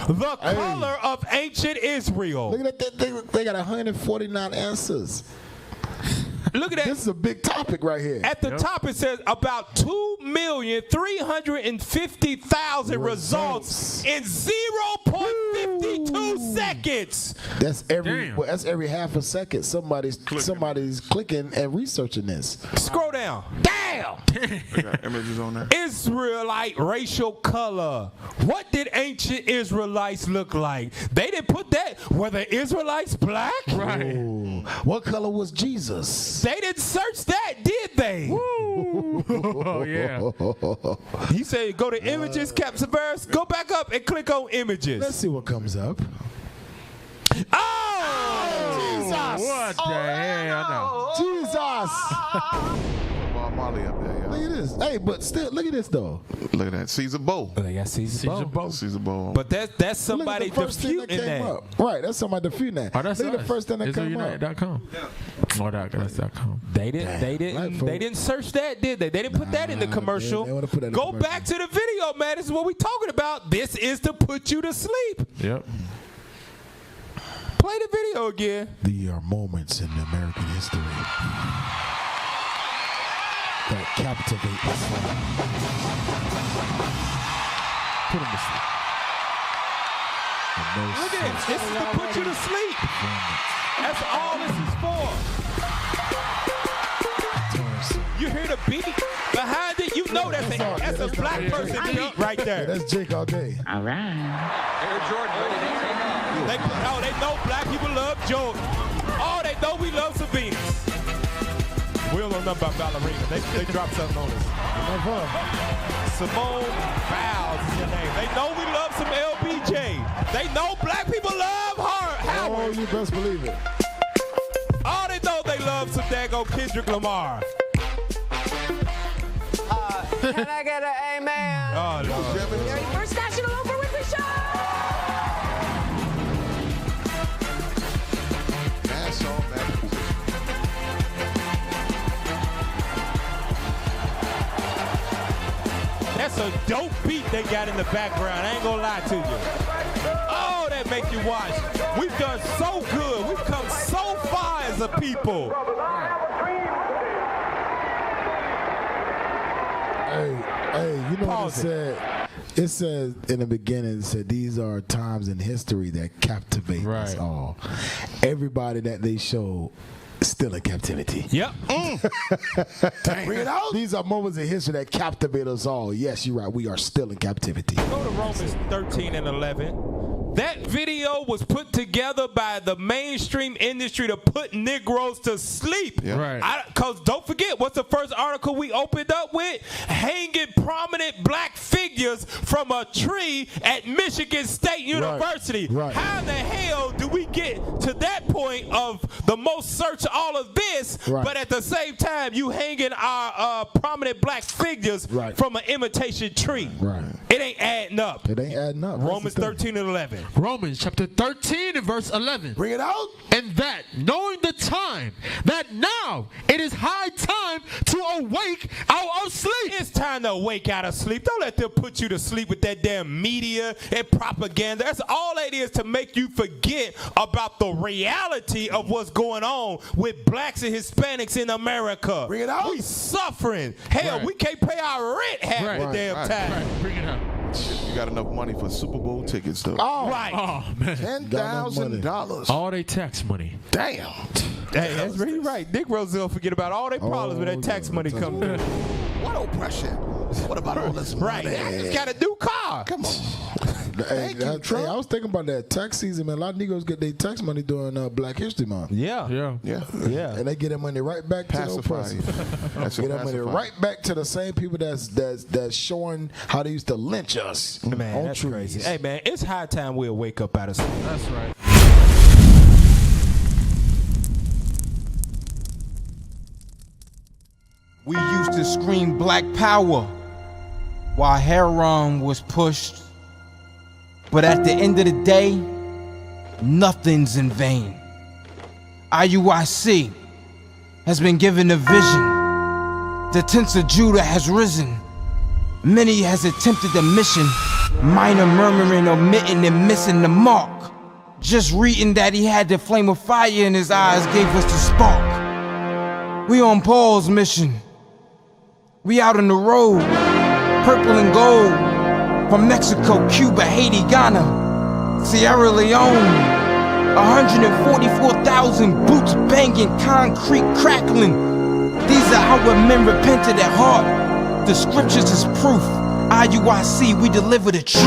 [SPEAKER 3] The color of ancient Israel.
[SPEAKER 2] Look at that. They got 149 answers.
[SPEAKER 3] Look at that.
[SPEAKER 2] This is a big topic right here.
[SPEAKER 3] At the top it says about 2,350,000 results in 0.52 seconds.
[SPEAKER 2] That's every half a second. Somebody's clicking and researching this.
[SPEAKER 3] Scroll down. Damn.
[SPEAKER 4] They got images on there.
[SPEAKER 3] Israelite racial color. What did ancient Israelites look like? They didn't put that. Were the Israelites black?
[SPEAKER 2] Right. Ooh. What color was Jesus?
[SPEAKER 3] They didn't search that, did they?
[SPEAKER 5] Oh, yeah.
[SPEAKER 3] You say go to images, capture verse, go back up and click on images.
[SPEAKER 2] Let's see what comes up.
[SPEAKER 3] Oh!
[SPEAKER 2] Jesus!
[SPEAKER 5] What the hell?
[SPEAKER 2] Jesus!
[SPEAKER 4] Bob Marley up there,
[SPEAKER 2] Look at this. Hey, but still, look at this though.
[SPEAKER 4] Look at that. Caesar Bow.
[SPEAKER 3] They got Caesar Bow.
[SPEAKER 4] Caesar Bow.
[SPEAKER 3] But that's somebody disputing that.
[SPEAKER 2] Right, that's somebody disputing that.
[SPEAKER 5] Oh, that's
[SPEAKER 2] look at the first thing that came up.
[SPEAKER 5] Israelunite.com. Or that's.com.
[SPEAKER 3] They didn't search that, did they? They didn't put that in the commercial. Go back to the video, man. This is what we're talking about. This is to put you to sleep.
[SPEAKER 5] Yep.
[SPEAKER 3] Play the video again.
[SPEAKER 2] There are moments in American history that captivate us. Put them to sleep.
[SPEAKER 3] Look at this. This is to put you to sleep. That's all this is for. You hear the beat behind it? You know that's a black person beat right there.
[SPEAKER 2] Yeah, that's Jake all day.
[SPEAKER 18] All right.
[SPEAKER 3] Air Jordan. They know black people love Jordan. Oh, they know we love Sabinas. We don't know nothing about ballerina. They dropped something on us. Simone Biles is your name. They know we love some LBJ. They know black people love Howard.
[SPEAKER 2] Oh, you best believe it.
[SPEAKER 3] Oh, they know they love some daggone Kendrick Lamar.
[SPEAKER 18] Can I get an amen?
[SPEAKER 3] Oh, no.
[SPEAKER 17] Very first National Oprah Winfrey Show.
[SPEAKER 4] That's all that.
[SPEAKER 3] That's a dope beat they got in the background. I ain't gonna lie to you. Oh, that make you watch. We've done so good. We've come so far as a people.
[SPEAKER 2] Hey, you know what it said? It says in the beginning, it said these are times in history that captivate us all. Everybody that they show is still in captivity.
[SPEAKER 3] Yep.
[SPEAKER 2] Bring it out. These are moments in history that captivate us all. Yes, you're right. We are still in captivity.
[SPEAKER 3] Go to Romans 13 and 11. That video was put together by the mainstream industry to put Negroes to sleep.
[SPEAKER 4] Yep.
[SPEAKER 5] Right.
[SPEAKER 3] Because don't forget, what's the first article we opened up with? Hanging prominent black figures from a tree at Michigan State University.
[SPEAKER 2] Right.
[SPEAKER 3] How in the hell do we get to that point of the most search all of this, but at the same time you hanging our prominent black figures from an imitation tree?
[SPEAKER 2] Right.
[SPEAKER 3] It ain't adding up.
[SPEAKER 2] It ain't adding up.
[SPEAKER 3] Romans 13 and 11.
[SPEAKER 5] Romans chapter 13 and verse 11.
[SPEAKER 2] Bring it out.
[SPEAKER 5] And that, knowing the time, that now it is high time to awake out of sleep.
[SPEAKER 3] It's time to awake out of sleep. Don't let them put you to sleep with that damn media and propaganda. That's all it is, to make you forget about the reality of what's going on with blacks and Hispanics in America.
[SPEAKER 2] Bring it out.
[SPEAKER 3] We suffering. Hell, we can't pay our rent half the damn time.
[SPEAKER 5] Bring it out.
[SPEAKER 4] You got enough money for Super Bowl tickets, though.
[SPEAKER 2] Oh,
[SPEAKER 5] Oh, man.
[SPEAKER 4] $10,000.
[SPEAKER 5] All they tax money.
[SPEAKER 4] Damn.
[SPEAKER 3] Hey, that's really right. Nick Roselle forget about all their problems when that tax money comes in.
[SPEAKER 4] What oppression? What about all this money?
[SPEAKER 3] Right. I just got a new car.
[SPEAKER 4] Come on.
[SPEAKER 2] Hey, I was thinking about that tax season, man. A lot of Negroes get their tax money during Black History Month.
[SPEAKER 3] Yeah.
[SPEAKER 2] And they get that money right back to the oppressors. Get that money right back to the same people that's showing how they used to lynch us.
[SPEAKER 3] Man,
[SPEAKER 2] on
[SPEAKER 3] that's
[SPEAKER 2] trees.
[SPEAKER 3] crazy. Hey, man, it's high time we'll wake up out of sleep.
[SPEAKER 5] That's right.
[SPEAKER 19] We used to scream Black Power while heroin was pushed. But at the end of the day, nothing's in vain. IUIC has been given a vision. The tents of Judah has risen. Many has attempted the mission. Minor murmuring, omitting, and missing the mark. Just reading that he had the flame of fire in his eyes gave us the spark. We on Paul's mission. We out on the road, purple and gold. From Mexico, Cuba, Haiti, Ghana, Sierra Leone. 144,000 boots banging, concrete crackling. These are our men repented at heart. The scriptures is proof. IUIC, we deliver the truth.